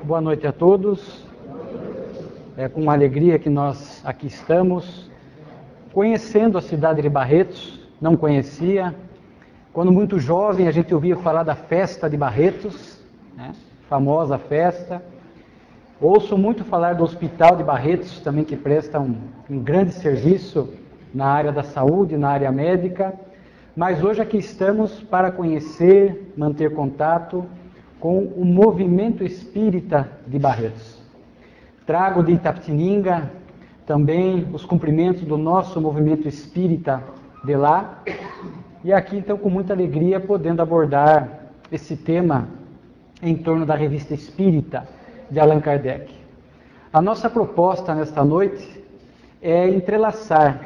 Boa noite a todos. É com uma alegria que nós aqui estamos, conhecendo a cidade de Barretos. Não conhecia. Quando muito jovem a gente ouvia falar da festa de Barretos, né? Famosa festa. Ouço muito falar do Hospital de Barretos, também que presta um grande serviço na área da saúde, na área médica. Mas hoje aqui estamos para conhecer, manter contato com o movimento espírita de Barretos. Trago de Itapetininga também os cumprimentos do nosso movimento espírita de lá. E aqui, então, com muita alegria, podendo abordar esse tema em torno da Revista Espírita de Allan Kardec. A nossa proposta nesta noite é entrelaçar,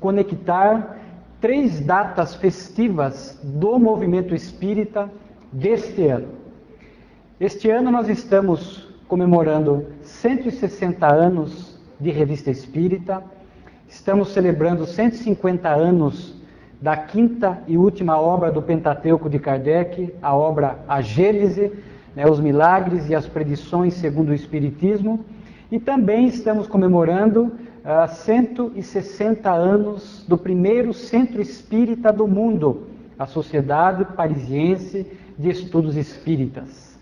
conectar 3 datas festivas do movimento espírita deste ano. Este ano nós estamos comemorando 160 anos de Revista Espírita, estamos celebrando 150 anos da quinta e última obra do Pentateuco de Kardec, a obra A Gênese, os milagres e as predições segundo o Espiritismo, e também estamos comemorando 160 anos do primeiro centro espírita do mundo, a Sociedade Parisiense de Estudos Espíritas.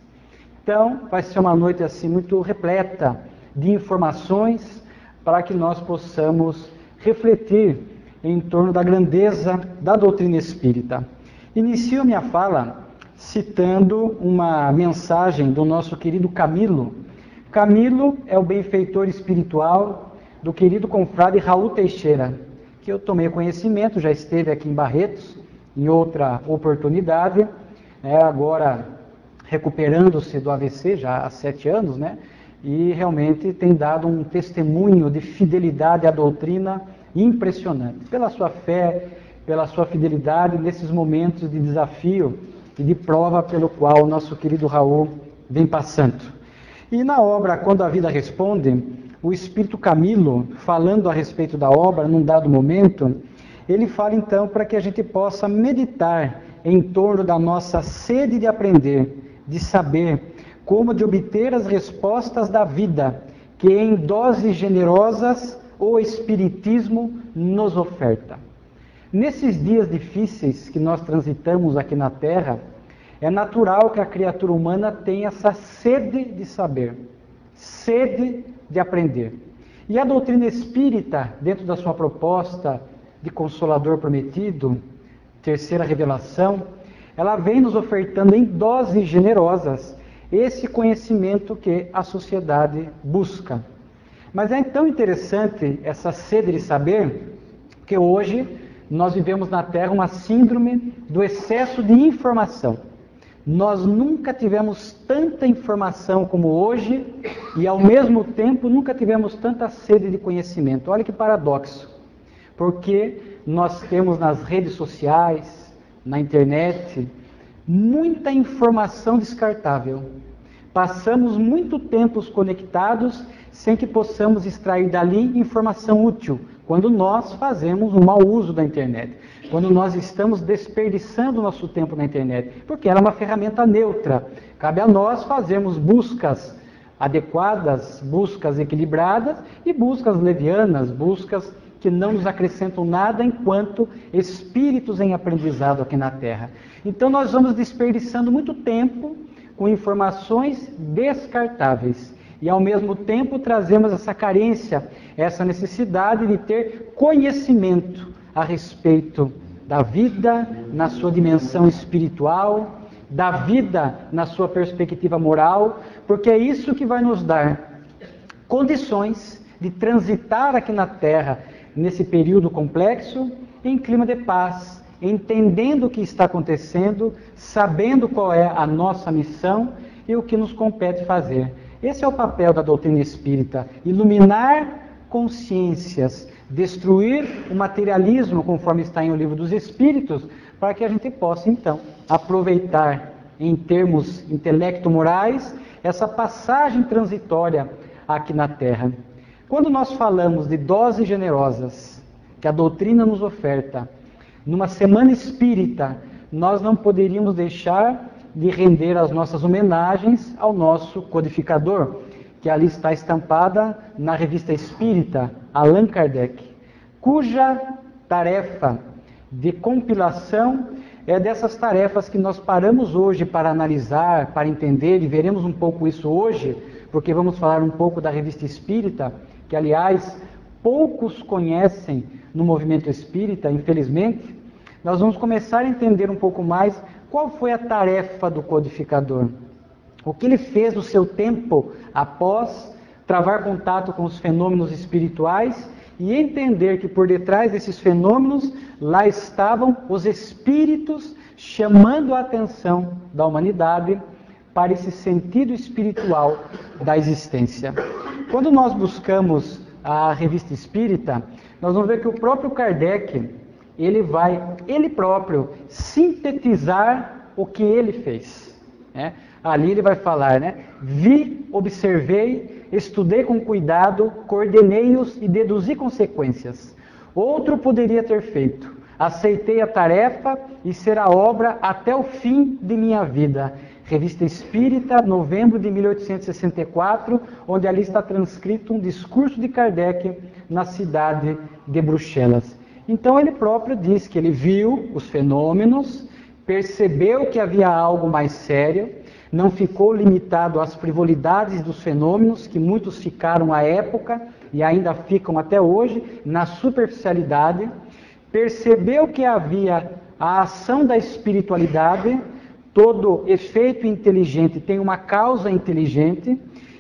Então, vai ser uma noite assim muito repleta de informações para que nós possamos refletir em torno da grandeza da doutrina espírita. Inicio minha fala citando uma mensagem do nosso querido Camilo. Camilo é o benfeitor espiritual do querido confrade Raul Teixeira, que eu tomei conhecimento, já esteve aqui em Barretos, em outra oportunidade, agora recuperando-se do AVC já há 7 anos, e realmente tem dado um testemunho de fidelidade à doutrina impressionante, pela sua fé, pela sua fidelidade nesses momentos de desafio e de prova pelo qual o nosso querido Raul vem passando. E na obra Quando a Vida Responde, o Espírito Camilo, falando a respeito da obra, num dado momento, ele fala então para que a gente possa meditar em torno da nossa sede de aprender, de saber como de obter as respostas da vida que em doses generosas o Espiritismo nos oferta. Nesses dias difíceis que nós transitamos aqui na Terra, é natural que a criatura humana tenha essa sede de saber, sede de aprender. E a doutrina espírita, dentro da sua proposta de Consolador Prometido, terceira revelação, ela vem nos ofertando em doses generosas esse conhecimento que a sociedade busca. Mas é tão interessante essa sede de saber, que hoje nós vivemos na Terra uma síndrome do excesso de informação. Nós nunca tivemos tanta informação como hoje e, ao mesmo tempo, nunca tivemos tanta sede de conhecimento. Olha que paradoxo, porque nós temos nas redes sociais, na internet, muita informação descartável. Passamos muito tempo conectados sem que possamos extrair dali informação útil, quando nós fazemos um mau uso da internet, quando nós estamos desperdiçando nosso tempo na internet, porque ela é uma ferramenta neutra. Cabe a nós fazermos buscas adequadas, buscas equilibradas e buscas levianas, buscas que não nos acrescentam nada enquanto espíritos em aprendizado aqui na Terra. Então nós vamos desperdiçando muito tempo com informações descartáveis e ao mesmo tempo trazemos essa carência, essa necessidade de ter conhecimento a respeito da vida na sua dimensão espiritual, da vida na sua perspectiva moral, porque é isso que vai nos dar condições de transitar aqui na Terra nesse período complexo em clima de paz, entendendo o que está acontecendo, sabendo qual é a nossa missão e o que nos compete fazer. Esse é o papel da doutrina espírita: iluminar consciências, destruir o materialismo, conforme está em O Livro dos Espíritos, para que a gente possa, então, aproveitar, em termos intelecto-morais, essa passagem transitória aqui na Terra. Quando nós falamos de doses generosas que a doutrina nos oferta, numa semana espírita, nós não poderíamos deixar de render as nossas homenagens ao nosso codificador, que ali está estampada na Revista Espírita, Allan Kardec, cuja tarefa de compilação é dessas tarefas que nós paramos hoje para analisar, para entender, e veremos um pouco isso hoje, porque vamos falar um pouco da Revista Espírita, que, aliás, poucos conhecem no movimento espírita, infelizmente. Nós vamos começar a entender um pouco mais qual foi a tarefa do codificador, o que ele fez no seu tempo após travar contato com os fenômenos espirituais e entender que por detrás desses fenômenos lá estavam os espíritos chamando a atenção da humanidade para esse sentido espiritual da existência. Quando nós buscamos a Revista Espírita, nós vamos ver que o próprio Kardec, ele próprio, sintetizar o que ele fez, né? Ali ele vai falar, né? Vi, observei, estudei com cuidado, coordenei-os e deduzi consequências. Outro poderia ter feito. Aceitei a tarefa e será obra até o fim de minha vida. Revista Espírita, novembro de 1864, onde ali está transcrito um discurso de Kardec na cidade de Bruxelas. Então ele próprio diz que ele viu os fenômenos, percebeu que havia algo mais sério, não ficou limitado às frivolidades dos fenômenos, que muitos ficaram à época e ainda ficam até hoje, na superficialidade, percebeu que havia a ação da espiritualidade, todo efeito inteligente tem uma causa inteligente,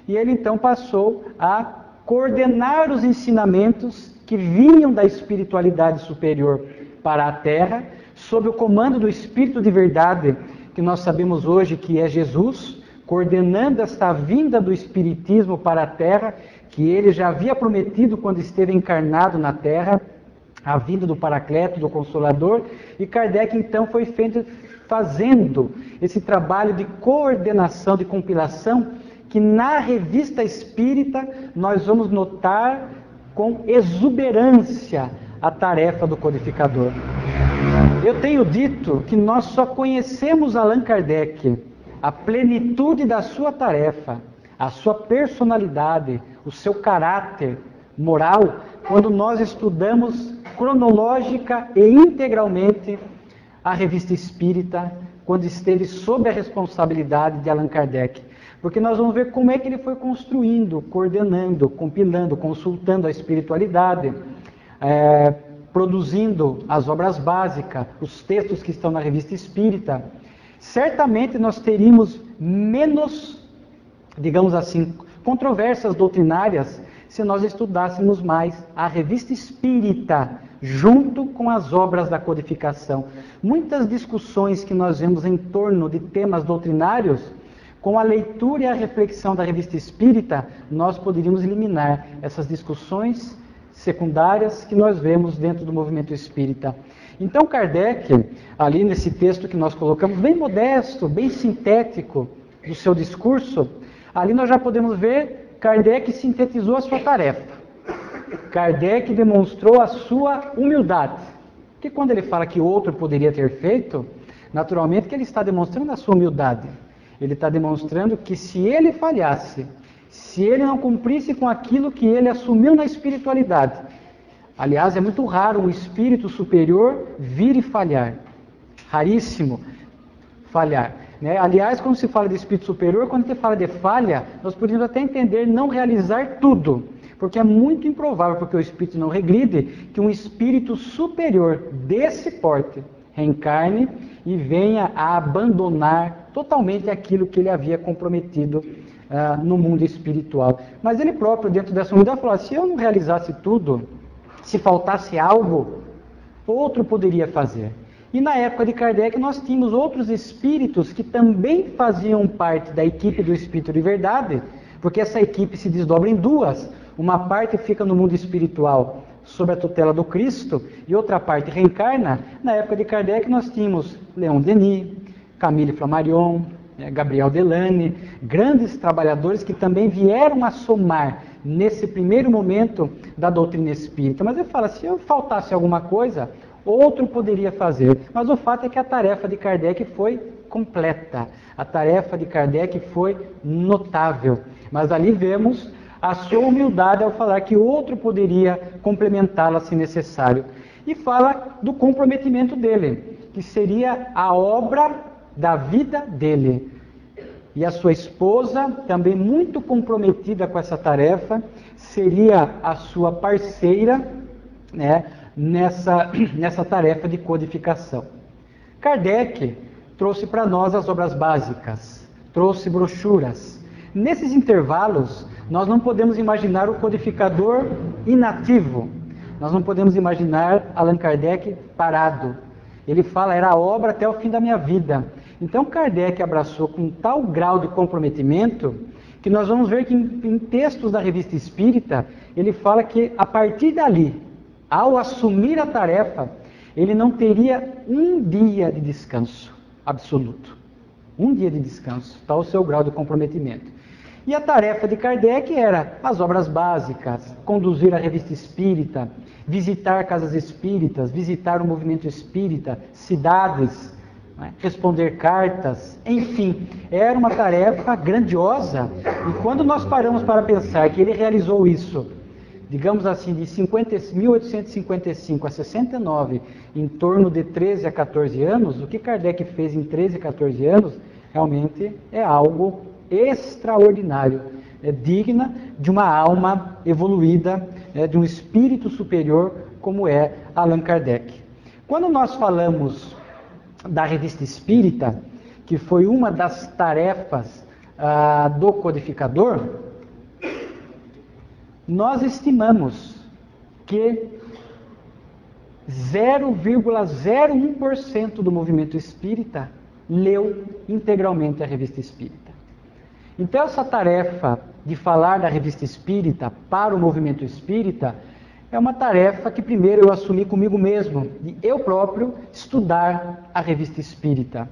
e ele então passou a coordenar os ensinamentos que vinham da espiritualidade superior para a Terra, sob o comando do Espírito de Verdade, que nós sabemos hoje que é Jesus, coordenando esta vinda do Espiritismo para a Terra, que ele já havia prometido quando esteve encarnado na Terra, a vinda do Paracleto, do Consolador, e Kardec então foi fazendo esse trabalho de coordenação, de compilação, que na Revista Espírita nós vamos notar com exuberância a tarefa do codificador. Eu tenho dito que nós só conhecemos Allan Kardec, a plenitude da sua tarefa, a sua personalidade, o seu caráter moral, quando nós estudamos cronológica e integralmente a Revista Espírita, quando esteve sob a responsabilidade de Allan Kardec. Porque nós vamos ver como é que ele foi construindo, coordenando, compilando, consultando a espiritualidade, produzindo as obras básicas, os textos que estão na Revista Espírita. Certamente nós teríamos menos, digamos assim, controvérsias doutrinárias se nós estudássemos mais a Revista Espírita, junto com as obras da codificação. Muitas discussões que nós vemos em torno de temas doutrinários, com a leitura e a reflexão da Revista Espírita, nós poderíamos eliminar essas discussões secundárias que nós vemos dentro do movimento espírita. Então Kardec, ali nesse texto que nós colocamos, bem modesto, bem sintético do seu discurso, ali nós já podemos ver Kardec sintetizou a sua tarefa. Kardec demonstrou a sua humildade. Porque quando ele fala que outro poderia ter feito, naturalmente que ele está demonstrando a sua humildade. Ele está demonstrando que se ele falhasse, se ele não cumprisse com aquilo que ele assumiu na espiritualidade, aliás, é muito raro um espírito superior vir e falhar. Raríssimo falhar, né? Aliás, quando se fala de espírito superior, quando se fala de falha, nós podemos até entender não realizar tudo, porque é muito improvável, porque o espírito não regride, que um espírito superior desse porte reencarne e venha a abandonar totalmente aquilo que ele havia comprometido no mundo espiritual. Mas ele próprio, dentro dessa unidade, falou: se eu não realizasse tudo, se faltasse algo, outro poderia fazer. E na época de Kardec nós tínhamos outros espíritos que também faziam parte da equipe do Espírito de Verdade, porque essa equipe se desdobra em duas. Uma parte fica no mundo espiritual sob a tutela do Cristo e outra parte reencarna. Na época de Kardec nós tínhamos Leon Denis, Camille Flammarion, Gabriel Delane, grandes trabalhadores que também vieram a somar nesse primeiro momento da doutrina espírita. Mas eu falo, se eu faltasse alguma coisa, outro poderia fazer. Mas o fato é que a tarefa de Kardec foi completa. A tarefa de Kardec foi notável. Mas ali vemos a sua humildade ao falar que outro poderia complementá-la se necessário. E fala do comprometimento dele, que seria a obra da vida dele. E a sua esposa, também muito comprometida com essa tarefa, seria a sua parceira, né, nessa tarefa de codificação. Kardec trouxe para nós as obras básicas, trouxe brochuras. Nesses intervalos, nós não podemos imaginar o codificador inativo. Nós não podemos imaginar Allan Kardec parado. Ele fala, era a obra até o fim da minha vida. Então Kardec abraçou com tal grau de comprometimento, que nós vamos ver que em textos da Revista Espírita, ele fala que a partir dali, ao assumir a tarefa, ele não teria um dia de descanso absoluto. Um dia de descanso, tal o seu grau de comprometimento. E a tarefa de Kardec era as obras básicas, conduzir a Revista Espírita, visitar casas espíritas, visitar o movimento espírita, cidades, né, responder cartas, enfim, era uma tarefa grandiosa. E quando nós paramos para pensar que ele realizou isso, digamos assim, de 1855 a 69, em torno de 13 a 14 anos, o que Kardec fez em 13 a 14 anos, realmente é algo extraordinário, é digna de uma alma evoluída, de um espírito superior, como é Allan Kardec. Quando nós falamos da Revista Espírita, que foi uma das tarefas do codificador, nós estimamos que 0,01% do movimento espírita leu integralmente a Revista Espírita. Então essa tarefa de falar da Revista Espírita para o movimento espírita é uma tarefa que primeiro eu assumi comigo mesmo, de eu próprio estudar a Revista Espírita.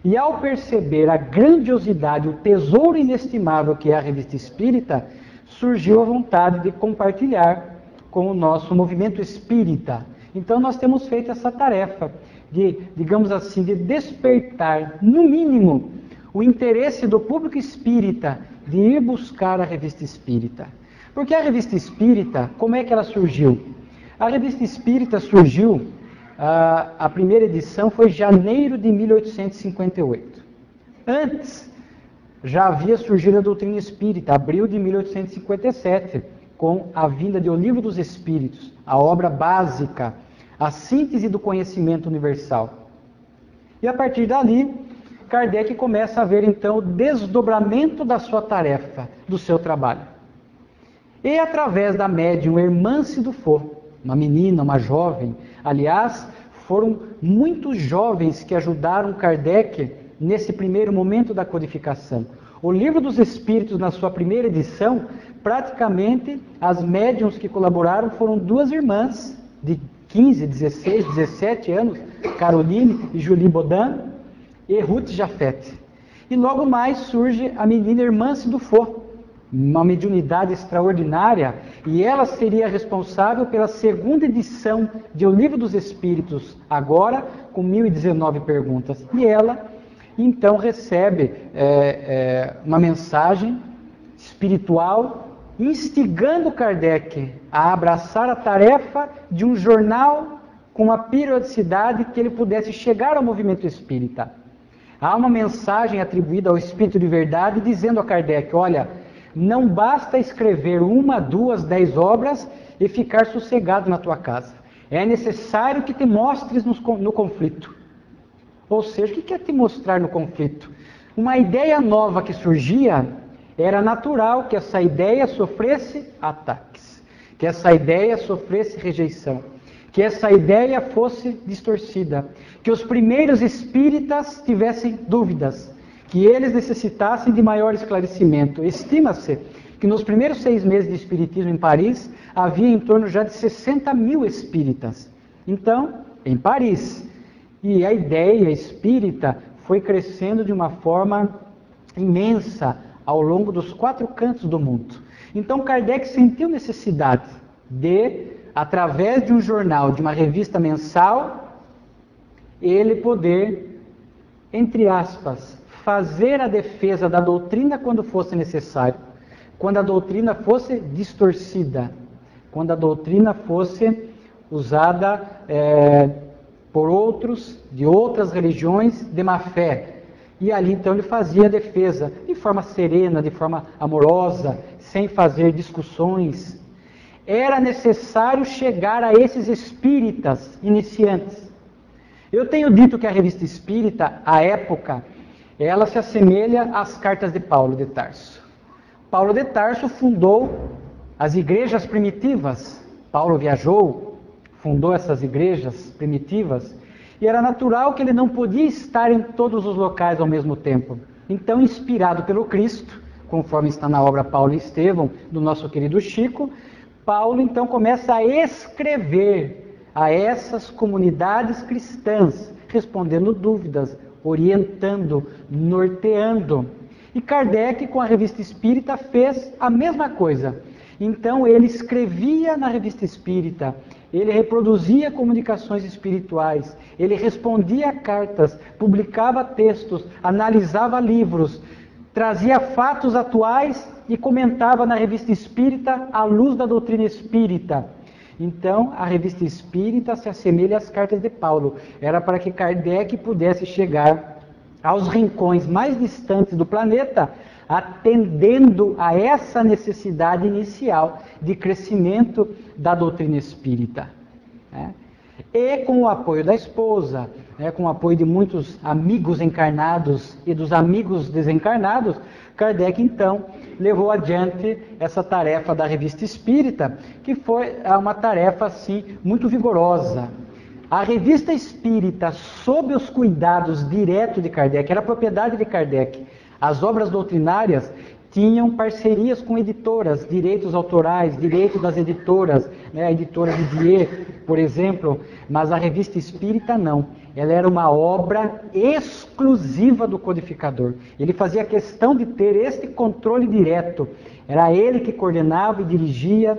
E ao perceber a grandiosidade, o tesouro inestimável que é a Revista Espírita, surgiu a vontade de compartilhar com o nosso movimento espírita. Então nós temos feito essa tarefa de, digamos assim, de despertar, no mínimo, o interesse do público espírita de ir buscar a Revista Espírita. Porque a Revista Espírita, como é que ela surgiu? A Revista Espírita surgiu, a primeira edição foi em janeiro de 1858. Antes, já havia surgido a doutrina espírita, abril de 1857, com a vinda de O Livro dos Espíritos, a obra básica, a síntese do conhecimento universal. E a partir dali, Kardec começa a ver então o desdobramento da sua tarefa, do seu trabalho. E através da médium Hermance Dufour, uma menina, uma jovem, aliás, foram muitos jovens que ajudaram Kardec nesse primeiro momento da codificação. O Livro dos Espíritos, na sua primeira edição, praticamente as médiuns que colaboraram foram duas irmãs de 15, 16, 17 anos, Caroline e Julie Baudin, e Ruth Jafet. E logo mais surge a menina Hermance Dufour, uma mediunidade extraordinária, e ela seria responsável pela segunda edição de O Livro dos Espíritos, agora com 1019 perguntas. E ela, então, recebe uma mensagem espiritual, instigando Kardec a abraçar a tarefa de um jornal com uma periodicidade que ele pudesse chegar ao movimento espírita. Há uma mensagem atribuída ao Espírito de Verdade dizendo a Kardec, olha, não basta escrever 1, 2, 10 obras e ficar sossegado na tua casa. É necessário que te mostres no conflito. Ou seja, o que é te mostrar no conflito? Uma ideia nova que surgia, era natural que essa ideia sofresse ataques, que essa ideia sofresse rejeição, que essa ideia fosse distorcida, que os primeiros espíritas tivessem dúvidas, que eles necessitassem de maior esclarecimento. Estima-se que nos primeiros 6 meses de espiritismo em Paris, havia em torno já de 60 mil espíritas. Então, em Paris. E a ideia espírita foi crescendo de uma forma imensa ao longo dos 4 cantos do mundo. Então Kardec sentiu necessidade de, através de um jornal, de uma revista mensal, ele poder, entre aspas, fazer a defesa da doutrina quando fosse necessário, quando a doutrina fosse distorcida, quando a doutrina fosse usada por outros, de outras religiões, de má fé. E ali então ele fazia a defesa, de forma serena, de forma amorosa, sem fazer discussões. Era necessário chegar a esses espíritas iniciantes. Eu tenho dito que a revista espírita, à época, ela se assemelha às cartas de Paulo de Tarso. Paulo de Tarso fundou as igrejas primitivas. Paulo viajou, fundou essas igrejas primitivas, e era natural que ele não podia estar em todos os locais ao mesmo tempo. Então, inspirado pelo Cristo, conforme está na obra Paulo e Estevão, do nosso querido Chico, Paulo então começa a escrever a essas comunidades cristãs, respondendo dúvidas, orientando, norteando. E Kardec, com a Revista Espírita, fez a mesma coisa. Então ele escrevia na Revista Espírita, ele reproduzia comunicações espirituais, ele respondia cartas, publicava textos, analisava livros, trazia fatos atuais e comentava na Revista Espírita à luz da doutrina espírita. Então, a Revista Espírita se assemelha às cartas de Paulo. Era para que Kardec pudesse chegar aos rincões mais distantes do planeta, atendendo a essa necessidade inicial de crescimento da doutrina espírita. E com o apoio da esposa, com o apoio de muitos amigos encarnados e dos amigos desencarnados, Kardec então levou adiante essa tarefa da Revista Espírita, que foi uma tarefa assim muito vigorosa. A Revista Espírita, sob os cuidados diretos de Kardec, era propriedade de Kardec. As obras doutrinárias tinham parcerias com editoras, direitos autorais, direito das editoras, a editora Vivier, por exemplo, mas a Revista Espírita não. Ela era uma obra exclusiva do codificador. Ele fazia questão de ter este controle direto. Era ele que coordenava e dirigia,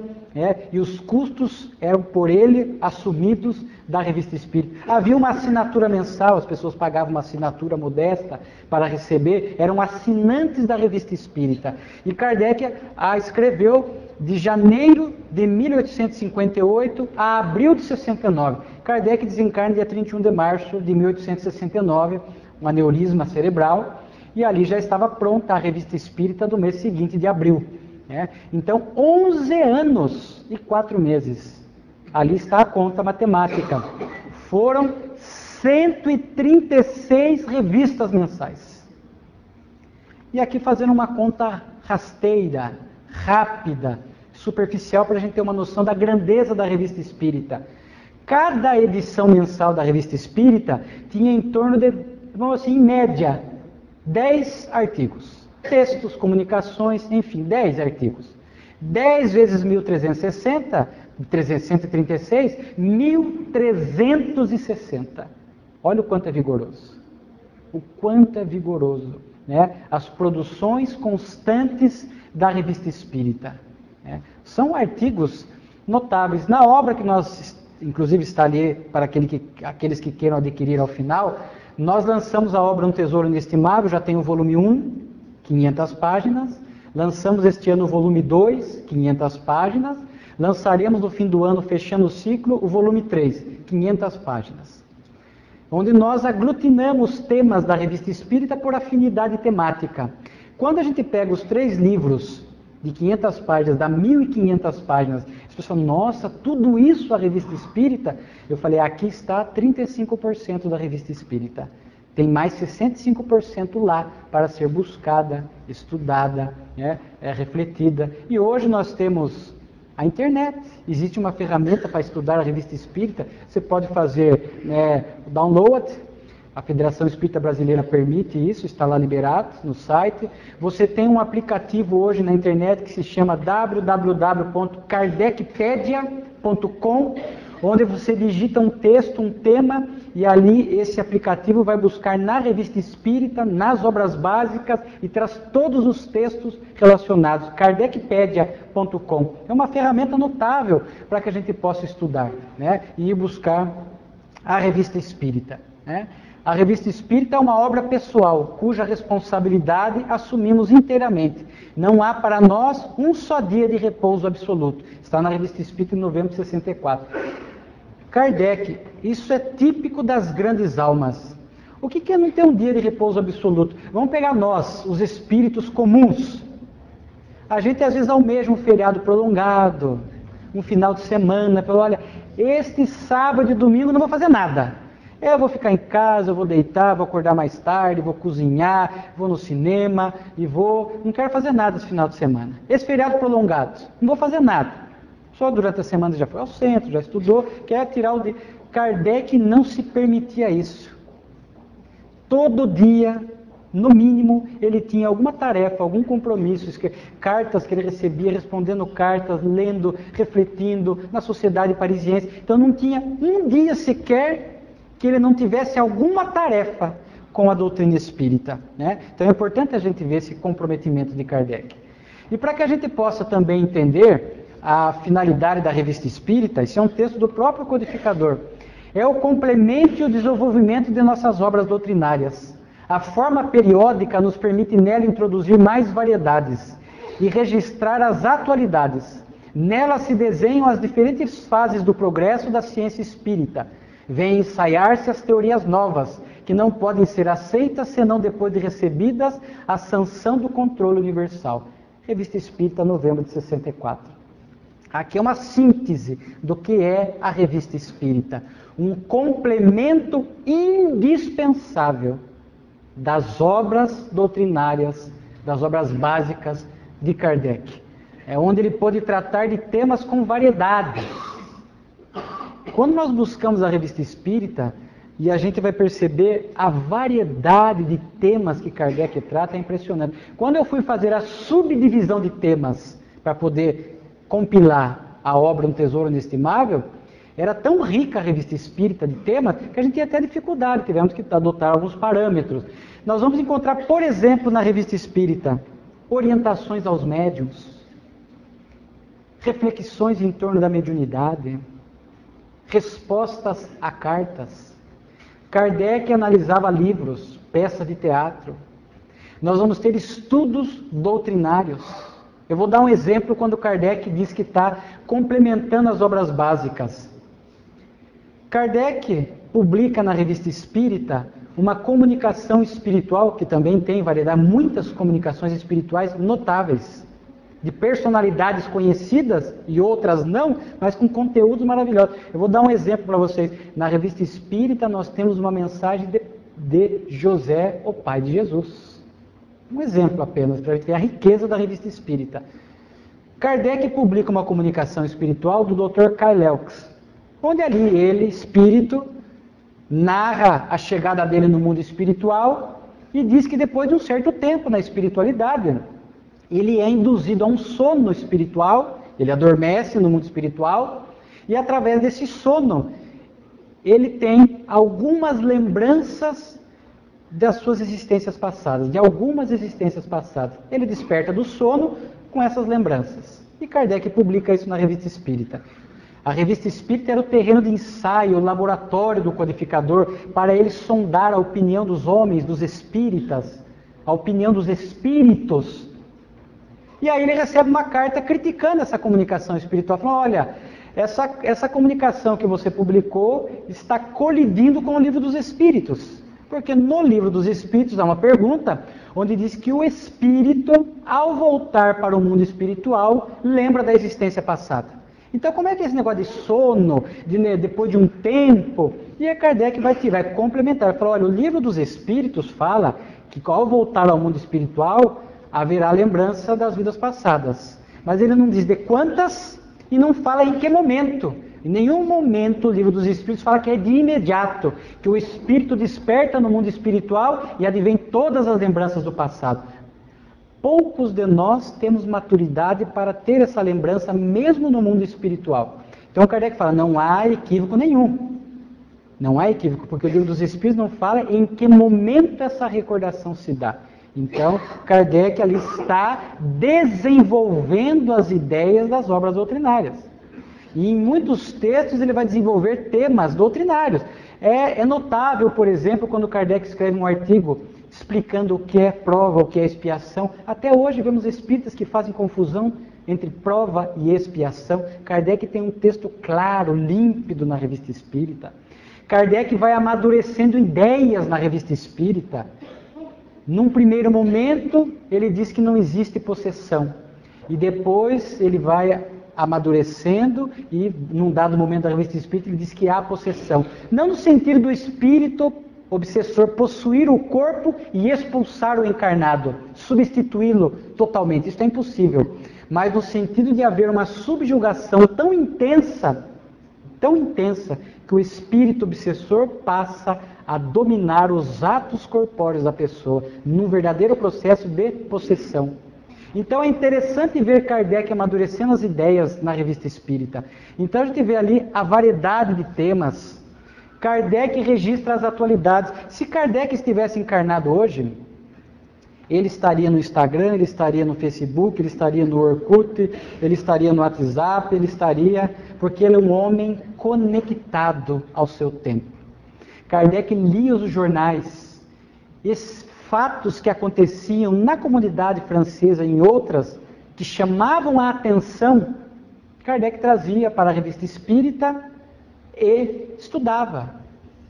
e os custos eram por ele assumidos da Revista Espírita. Havia uma assinatura mensal, as pessoas pagavam uma assinatura modesta para receber, eram assinantes da Revista Espírita. E Kardec a escreveu de janeiro de 1858 a abril de 69. Kardec desencarna dia 31 de março de 1869, um aneurisma cerebral, e ali já estava pronta a Revista Espírita do mês seguinte, de abril. Então, 11 anos e 4 meses. Ali está a conta matemática. Foram 136 revistas mensais. E aqui fazendo uma conta rasteira, rápida, superficial, para a gente ter uma noção da grandeza da Revista Espírita. Cada edição mensal da Revista Espírita tinha em torno de, vamos assim, em média, 10 artigos. Textos, comunicações, enfim, 10 artigos. 10 vezes 1.360, 136, 1.360. Olha o quanto é vigoroso. O quanto é vigoroso. As produções constantes da Revista Espírita. São artigos notáveis. Na obra que nós, inclusive está ali para aqueles que queiram adquirir ao final, nós lançamos a obra Um Tesouro Inestimável, já tem o volume 1, 500 páginas. Lançamos este ano o volume 2, 500 páginas. Lançaremos no fim do ano, fechando o ciclo, o volume 3, 500 páginas. Onde nós aglutinamos temas da Revista Espírita por afinidade temática. Quando a gente pega os 3 livros de 500 páginas, dá 1.500 páginas, as pessoas falam, nossa, tudo isso a Revista Espírita? Eu falei, aqui está 35% da Revista Espírita. Tem mais 65% lá para ser buscada, estudada, refletida. E hoje nós temos A internet. Existe uma ferramenta para estudar a revista espírita. Você pode fazer o download. A Federação Espírita Brasileira permite isso, está lá liberado no site. Você tem um aplicativo hoje na internet que se chama www.kardecpedia.com, onde você digita um texto, um tema, e ali esse aplicativo vai buscar na revista espírita, nas obras básicas, e traz todos os textos relacionados. Kardecpedia.com. É uma ferramenta notável para que a gente possa estudar, né? E ir buscar a revista espírita, né? A revista espírita é uma obra pessoal, cuja responsabilidade assumimos inteiramente. Não há para nós um só dia de repouso absoluto. Está na revista espírita em novembro de 64. Kardec, isso é típico das grandes almas. O que é não ter um dia de repouso absoluto? Vamos pegar nós, os espíritos comuns. A gente às vezes almeja um feriado prolongado, um final de semana, olha, este sábado e domingo não vou fazer nada. Eu vou ficar em casa, eu vou deitar, vou acordar mais tarde, vou cozinhar, vou no cinema e não quero fazer nada esse final de semana. Esse feriado prolongado, não vou fazer nada. Só durante a semana já foi ao centro, já estudou, quer tirar o dia. Kardec não se permitia isso. Todo dia, no mínimo, ele tinha alguma tarefa, algum compromisso, cartas que ele recebia, respondendo cartas, lendo, refletindo na sociedade parisiense. Então não tinha um dia sequer que ele não tivesse alguma tarefa com a doutrina espírita, né? Então é importante a gente ver esse comprometimento de Kardec. E para que a gente possa também entender a finalidade da revista espírita, esse é um texto do próprio codificador, é o complemento e o desenvolvimento de nossas obras doutrinárias. A forma periódica nos permite nela introduzir mais variedades e registrar as atualidades. Nela se desenham as diferentes fases do progresso da ciência espírita. Vêm ensaiar-se as teorias novas, que não podem ser aceitas senão depois de recebidas a sanção do controle universal. Revista Espírita, novembro de 64. Aqui é uma síntese do que é a Revista Espírita. Um complemento indispensável das obras doutrinárias, das obras básicas de Kardec. É onde ele pôde tratar de temas com variedade. Quando nós buscamos a Revista Espírita, e a gente vai perceber a variedade de temas que Kardec trata, é impressionante. Quando eu fui fazer a subdivisão de temas para poder compilar a obra Um Tesouro Inestimável, era tão rica a Revista Espírita de temas que a gente tinha até dificuldade, tivemos que adotar alguns parâmetros. Nós vamos encontrar, por exemplo, na Revista Espírita, orientações aos médiuns, reflexões em torno da mediunidade, respostas a cartas. Kardec analisava livros, peças de teatro. Nós vamos ter estudos doutrinários. Eu vou dar um exemplo quando Kardec diz que está complementando as obras básicas. Kardec publica na Revista Espírita uma comunicação espiritual, que também tem variedade, muitas comunicações espirituais notáveis, de personalidades conhecidas e outras não, mas com conteúdos maravilhosos. Eu vou dar um exemplo para vocês. Na Revista Espírita nós temos uma mensagem de José, o pai de Jesus. Um exemplo apenas, para ver a riqueza da Revista Espírita. Kardec publica uma comunicação espiritual do Dr. Karl Elks, onde ali ele, espírito, narra a chegada dele no mundo espiritual e diz que depois de um certo tempo na espiritualidade, ele é induzido a um sono espiritual, ele adormece no mundo espiritual, e através desse sono, ele tem algumas lembranças das suas existências passadas, de algumas existências passadas. Ele desperta do sono com essas lembranças. E Kardec publica isso na Revista Espírita. A Revista Espírita era o terreno de ensaio, o laboratório do codificador, para ele sondar a opinião dos homens, dos espíritas, a opinião dos espíritos. E aí ele recebe uma carta criticando essa comunicação espiritual, falando, olha, essa comunicação que você publicou está colidindo com o Livro dos Espíritos. Porque no Livro dos Espíritos há uma pergunta, onde diz que o espírito, ao voltar para o mundo espiritual, lembra da existência passada. Então como é que é esse negócio de sono, depois de um tempo? E a Kardec vai complementar, vai falar, olha, o Livro dos Espíritos fala que ao voltar ao mundo espiritual, haverá lembrança das vidas passadas. Mas ele não diz de quantas e não fala em que momento. Em nenhum momento o Livro dos Espíritos fala que é de imediato, que o espírito desperta no mundo espiritual e advém todas as lembranças do passado. Poucos de nós temos maturidade para ter essa lembrança mesmo no mundo espiritual. Então Kardec fala, não há equívoco nenhum. Não há equívoco, porque o Livro dos Espíritos não fala em que momento essa recordação se dá. Então, Kardec ali está desenvolvendo as ideias das obras doutrinárias. E em muitos textos ele vai desenvolver temas doutrinários. É notável, por exemplo, quando Kardec escreve um artigo explicando o que é prova, o que é expiação. Até hoje vemos espíritas que fazem confusão entre prova e expiação. Kardec tem um texto claro, límpido na Revista Espírita. Kardec vai amadurecendo ideias na Revista Espírita. Num primeiro momento, ele diz que não existe possessão. E depois ele vai amadurecendo e, num dado momento da Revista Espírita, ele diz que há possessão. Não no sentido do espírito obsessor possuir o corpo e expulsar o encarnado, substituí-lo totalmente. Isso é impossível. Mas no sentido de haver uma subjugação tão intensa, que o espírito obsessor passa a dominar os atos corpóreos da pessoa, num verdadeiro processo de possessão. Então é interessante ver Kardec amadurecendo as ideias na Revista Espírita. Então a gente vê ali a variedade de temas. Kardec registra as atualidades. Se Kardec estivesse encarnado hoje, ele estaria no Instagram, ele estaria no Facebook, ele estaria no Orkut, ele estaria no WhatsApp, porque ele é um homem conectado ao seu tempo. Kardec lia os jornais, esses fatos que aconteciam na comunidade francesa e em outras, que chamavam a atenção, Kardec trazia para a Revista Espírita e estudava,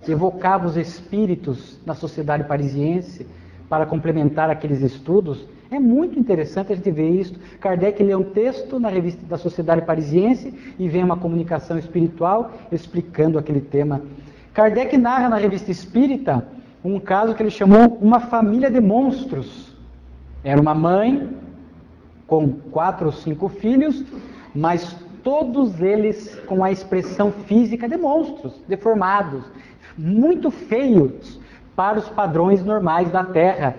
evocava os espíritos na sociedade parisiense para complementar aqueles estudos. É muito interessante a gente ver isso. Kardec lê um texto na revista da Sociedade Parisiense e vem uma comunicação espiritual explicando aquele tema. Kardec narra na Revista Espírita um caso que ele chamou uma família de monstros. Era uma mãe com 4 ou 5 filhos, mas todos eles com a expressão física de monstros, deformados, muito feios para os padrões normais da Terra.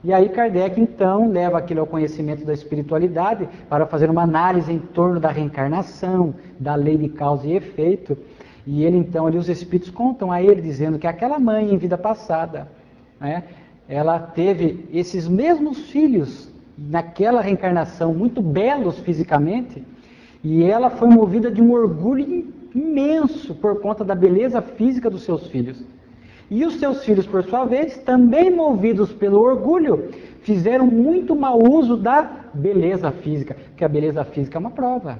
E aí Kardec, então, leva aquilo ao conhecimento da espiritualidade para fazer uma análise em torno da reencarnação, da lei de causa e efeito. E ele, então, ali os espíritos contam a ele, dizendo que aquela mãe, em vida passada, né, ela teve esses mesmos filhos naquela reencarnação, muito belos fisicamente, e ela foi movida de um orgulho imenso por conta da beleza física dos seus filhos. E os seus filhos, por sua vez, também movidos pelo orgulho, fizeram muito mau uso da beleza física, porque a beleza física é uma prova.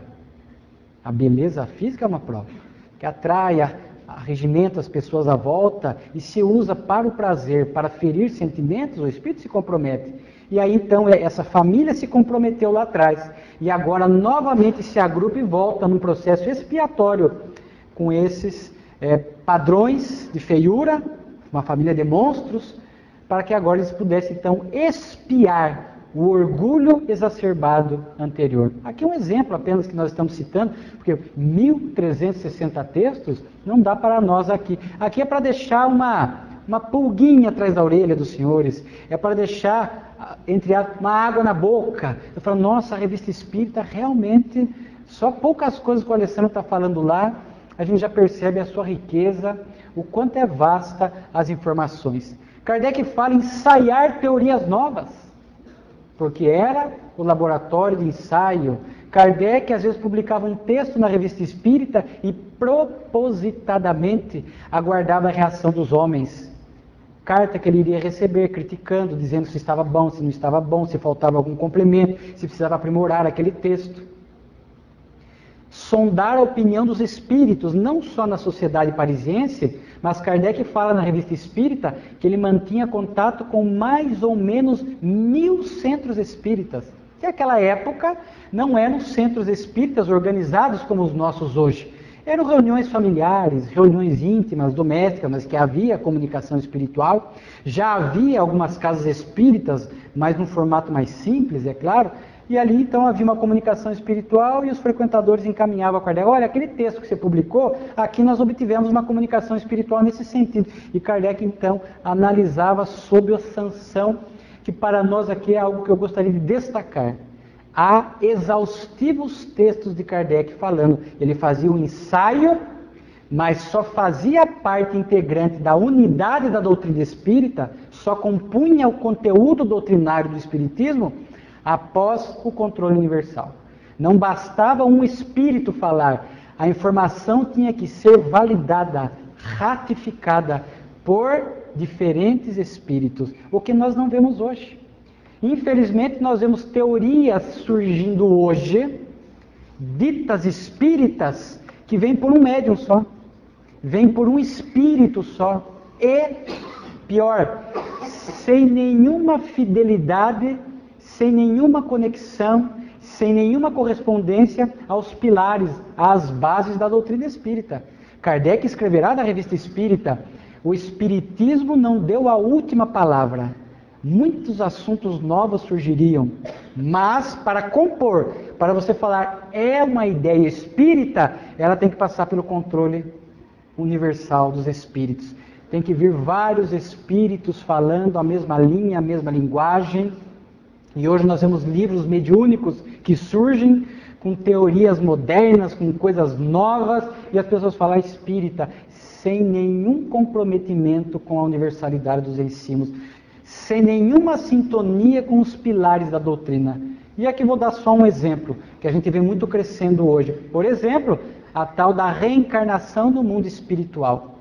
A beleza física é uma prova, que atrai, arregimenta as pessoas à volta e se usa para o prazer, para ferir sentimentos, o espírito se compromete. E aí então essa família se comprometeu lá atrás, e agora novamente se agrupa e volta num processo expiatório com esses padrões de feiura, uma família de monstros, para que agora eles pudessem então expiar o orgulho exacerbado anterior. Aqui um exemplo apenas que nós estamos citando, porque 1360 textos não dá para nós aqui. Aqui é para deixar uma pulguinha atrás da orelha dos senhores, é para deixar uma água na boca. Eu falo, nossa, a Revista Espírita realmente, só poucas coisas que o Alessandro está falando lá, a gente já percebe a sua riqueza, o quanto é vasta as informações. Kardec fala em ensaiar teorias novas, porque era o laboratório de ensaio. Kardec às vezes publicava um texto na Revista Espírita e propositadamente aguardava a reação dos homens. Carta que ele iria receber, criticando, dizendo se estava bom, se não estava bom, se faltava algum complemento, se precisava aprimorar aquele texto. Sondar a opinião dos espíritos, não só na sociedade parisiense, mas Kardec fala na Revista Espírita que ele mantinha contato com mais ou menos 1000 centros espíritas. Que naquela época não eram centros espíritas organizados como os nossos hoje. Eram reuniões familiares, reuniões íntimas, domésticas, mas que havia comunicação espiritual. Já havia algumas casas espíritas, mas num formato mais simples, é claro. E ali, então, havia uma comunicação espiritual e os frequentadores encaminhavam a Kardec. Olha, aquele texto que você publicou, aqui nós obtivemos uma comunicação espiritual nesse sentido. E Kardec, então, analisava sob a sanção, que para nós aqui é algo que eu gostaria de destacar. Há exaustivos textos de Kardec falando. Ele fazia um ensaio, mas só fazia parte integrante da unidade da doutrina espírita, só compunha o conteúdo doutrinário do espiritismo após o controle universal. Não bastava um espírito falar, a informação tinha que ser validada, ratificada por diferentes espíritos, o que nós não vemos hoje. Infelizmente, nós vemos teorias surgindo hoje, ditas espíritas, que vêm por um médium só, vêm por um espírito só, e, pior, sem nenhuma fidelidade, sem nenhuma conexão, sem nenhuma correspondência aos pilares, às bases da doutrina espírita. Kardec escreverá na Revista Espírita: o espiritismo não deu a última palavra. Muitos assuntos novos surgiriam, mas para compor, para você falar é uma ideia espírita, ela tem que passar pelo controle universal dos espíritos. Tem que vir vários espíritos falando a mesma linha, a mesma linguagem. E hoje nós vemos livros mediúnicos que surgem com teorias modernas, com coisas novas, e as pessoas falam espírita, sem nenhum comprometimento com a universalidade dos ensinos, sem nenhuma sintonia com os pilares da doutrina. E aqui vou dar só um exemplo, que a gente vê muito crescendo hoje. Por exemplo, a tal da reencarnação do mundo espiritual.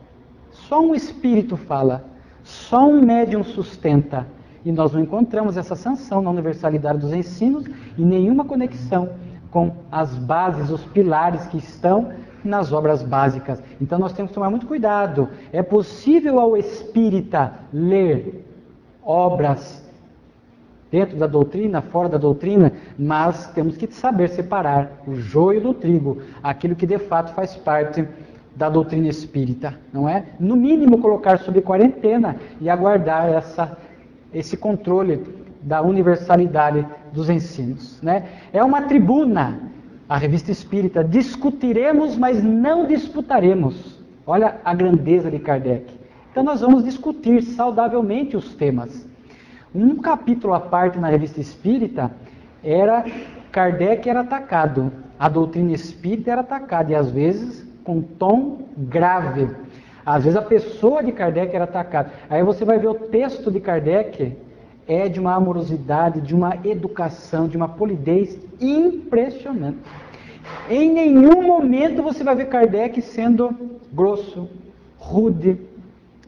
Só um espírito fala, só um médium sustenta. E nós não encontramos essa sanção na universalidade dos ensinos e nenhuma conexão com as bases, os pilares que estão nas obras básicas. Então nós temos que tomar muito cuidado. É possível ao espírita ler obras dentro da doutrina, fora da doutrina, mas temos que saber separar o joio do trigo, aquilo que de fato faz parte da doutrina espírita, não é? No mínimo colocar sob quarentena e aguardar esse controle da universalidade dos ensinos, né? É uma tribuna, a Revista Espírita, discutiremos, mas não disputaremos. Olha a grandeza de Kardec. Então nós vamos discutir saudavelmente os temas. Um capítulo à parte na Revista Espírita Kardec era atacado, a doutrina espírita era atacada, e às vezes com tom grave. Às vezes a pessoa de Kardec era atacada. Aí você vai ver o texto de Kardec, é de uma amorosidade, de uma educação, de uma polidez impressionante. Em nenhum momento você vai ver Kardec sendo grosso, rude,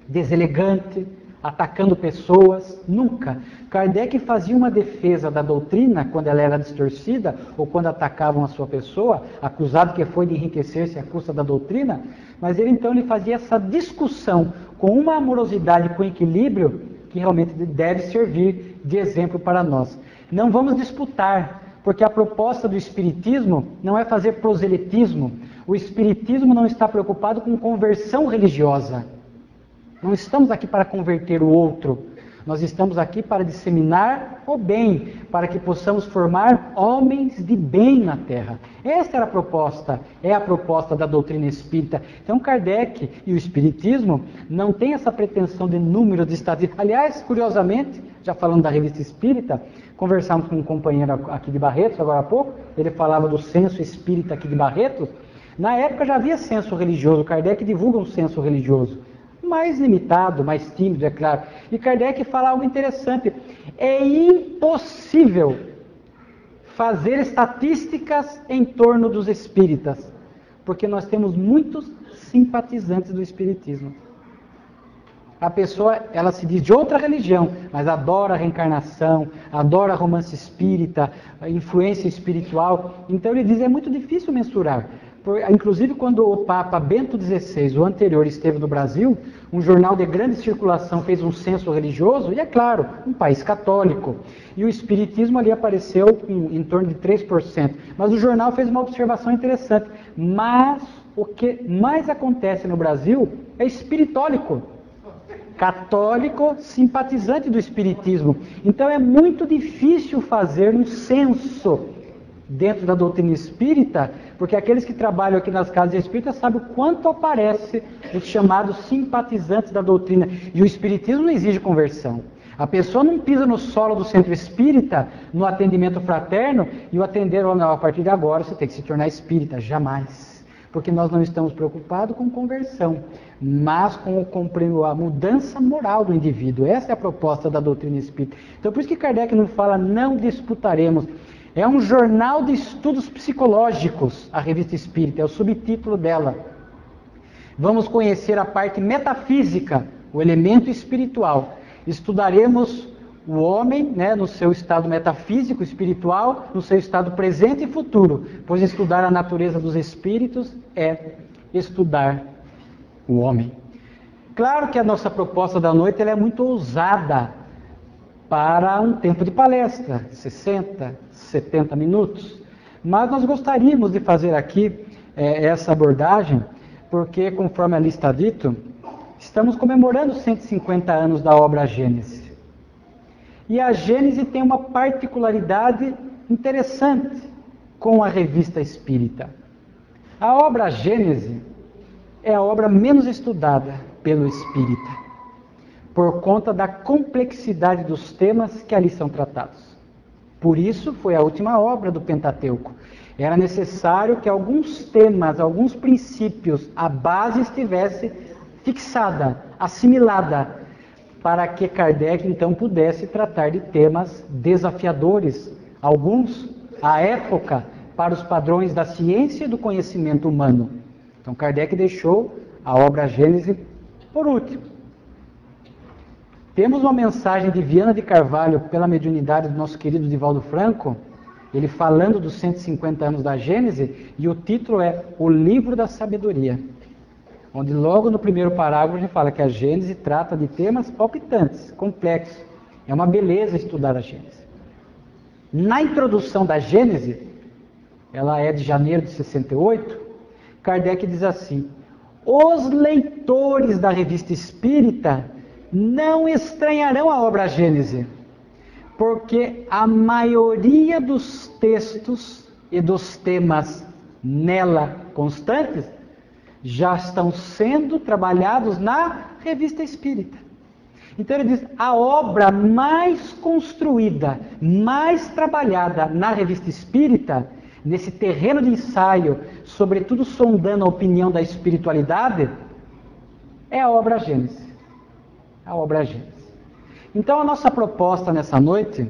deselegante, atacando pessoas, nunca. Kardec fazia uma defesa da doutrina quando ela era distorcida, ou quando atacavam a sua pessoa, acusado que foi de enriquecer-se à custa da doutrina, mas ele fazia essa discussão com uma amorosidade, com equilíbrio, que realmente deve servir de exemplo para nós. Não vamos disputar, porque a proposta do Espiritismo não é fazer proselitismo. O Espiritismo não está preocupado com conversão religiosa. Não estamos aqui para converter o outro. Nós estamos aqui para disseminar o bem, para que possamos formar homens de bem na Terra. Esta era a proposta, é a proposta da doutrina espírita. Então Kardec e o Espiritismo não têm essa pretensão de número de estatísticas. Aliás, curiosamente, já falando da Revista Espírita, conversamos com um companheiro aqui de Barretos, agora há pouco, ele falava do censo espírita aqui de Barretos. Na época já havia censo religioso, Kardec divulga um censo religioso. Mais limitado, mais tímido, é claro. E Kardec fala algo interessante. É impossível fazer estatísticas em torno dos espíritas, porque nós temos muitos simpatizantes do espiritismo. A pessoa, ela se diz de outra religião, mas adora a reencarnação, adora romance espírita, a influência espiritual. Então ele diz, é muito difícil mensurar. Inclusive quando o Papa Bento XVI, o anterior, esteve no Brasil, um jornal de grande circulação fez um censo religioso, e é claro, um país católico. E o espiritismo ali apareceu em torno de 3%. Mas o jornal fez uma observação interessante. Mas o que mais acontece no Brasil é espiritólico. católico simpatizante do Espiritismo. Então é muito difícil fazer um censo dentro da doutrina espírita, porque aqueles que trabalham aqui nas casas espíritas sabem o quanto aparece os chamados simpatizantes da doutrina. E o Espiritismo não exige conversão. A pessoa não pisa no solo do centro espírita, no atendimento fraterno, e o atender, não, a partir de agora você tem que se tornar espírita. Jamais. Porque nós não estamos preocupados com conversão, mas com a mudança moral do indivíduo. Essa é a proposta da doutrina espírita. Então por isso que Kardec não fala, não disputaremos. É um jornal de estudos psicológicos, a Revista Espírita, é o subtítulo dela. Vamos conhecer a parte metafísica, o elemento espiritual. Estudaremos o homem, né, no seu estado metafísico, espiritual, no seu estado presente e futuro, pois estudar a natureza dos espíritos é estudar o homem. Claro que a nossa proposta da noite ela é muito ousada para um tempo de palestra, 60, 70 minutos, mas nós gostaríamos de fazer aqui essa abordagem, porque, conforme ali está dito, estamos comemorando 150 anos da obra Gênese. E a Gênese tem uma particularidade interessante com a Revista Espírita. A obra Gênese é a obra menos estudada pelo espírita, por conta da complexidade dos temas que ali são tratados. Por isso foi a última obra do Pentateuco. Era necessário que alguns temas, alguns princípios, a base estivesse fixada, assimilada, para que Kardec então pudesse tratar de temas desafiadores, alguns, à época, para os padrões da ciência e do conhecimento humano. Então Kardec deixou a obra Gênese por último. Temos uma mensagem de Viana de Carvalho pela mediunidade do nosso querido Divaldo Franco, ele falando dos 150 anos da Gênese, e o título é O Livro da Sabedoria, onde logo no primeiro parágrafo a gente fala que a Gênese trata de temas palpitantes, complexos. É uma beleza estudar a Gênese. Na introdução da Gênese, ela é de janeiro de 68, Kardec diz assim: os leitores da Revista Espírita não estranharão a obra Gênese, porque a maioria dos textos e dos temas nela constantes já estão sendo trabalhados na Revista Espírita. Então ele diz, a obra mais construída, mais trabalhada na Revista Espírita, nesse terreno de ensaio, sobretudo sondando a opinião da espiritualidade, é a obra Gênese. A obra Gênese. Então a nossa proposta nessa noite,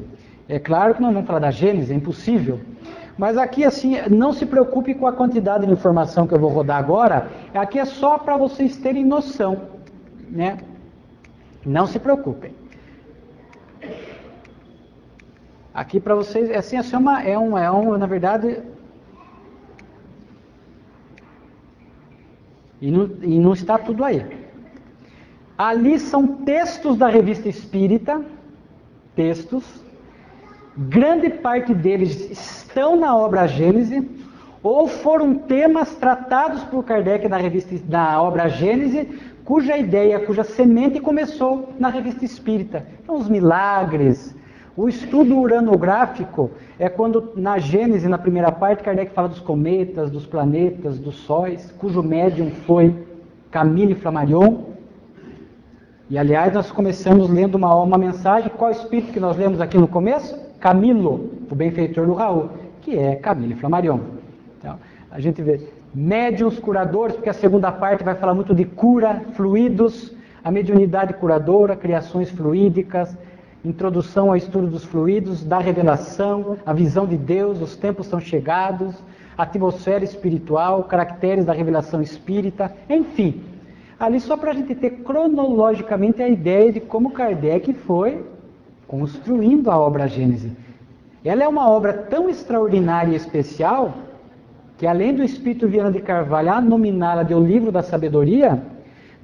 é claro que não vamos falar da Gênese, é impossível, mas aqui assim, não se preocupe com a quantidade de informação que eu vou rodar agora, aqui é só para vocês terem noção, né? Não se preocupem. Aqui para vocês, assim, na verdade, e não está tudo aí. Ali são textos da Revista Espírita, textos, grande parte deles estão na obra Gênese, ou foram temas tratados por Kardec na obra Gênese, cuja ideia, cuja semente começou na Revista Espírita. Então, os milagres, o estudo uranográfico, é quando na Gênese, na primeira parte, Kardec fala dos cometas, dos planetas, dos sóis, cujo médium foi Camille Flammarion. E, aliás, nós começamos lendo uma mensagem. Qual espírito que nós lemos aqui no começo? Camilo, o benfeitor do Raul, que é Camille Flammarion. Então, a gente vê médiuns curadores, porque a segunda parte vai falar muito de cura, fluidos, a mediunidade curadora, criações fluídicas, introdução ao estudo dos fluidos, da revelação, a visão de Deus, os tempos são chegados, a atmosfera espiritual, caracteres da revelação espírita, enfim. Ali só para a gente ter cronologicamente a ideia de como Kardec foi construindo a obra Gênese. Ela é uma obra tão extraordinária e especial que, além do Espírito Viana de Carvalho nominá-la de O Livro da Sabedoria,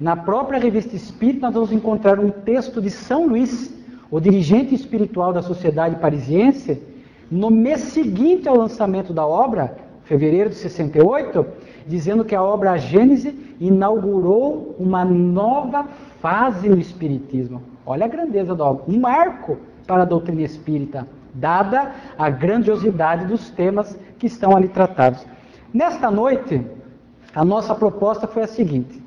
na própria Revista Espírita nós vamos encontrar um texto de São Luís, o dirigente espiritual da Sociedade Parisiense, no mês seguinte ao lançamento da obra, fevereiro de 68, dizendo que a obra Gênese inaugurou uma nova fase no Espiritismo. Olha a grandeza da obra. Um marco para a doutrina espírita, dada a grandiosidade dos temas que estão ali tratados. Nesta noite, a nossa proposta foi a seguinte.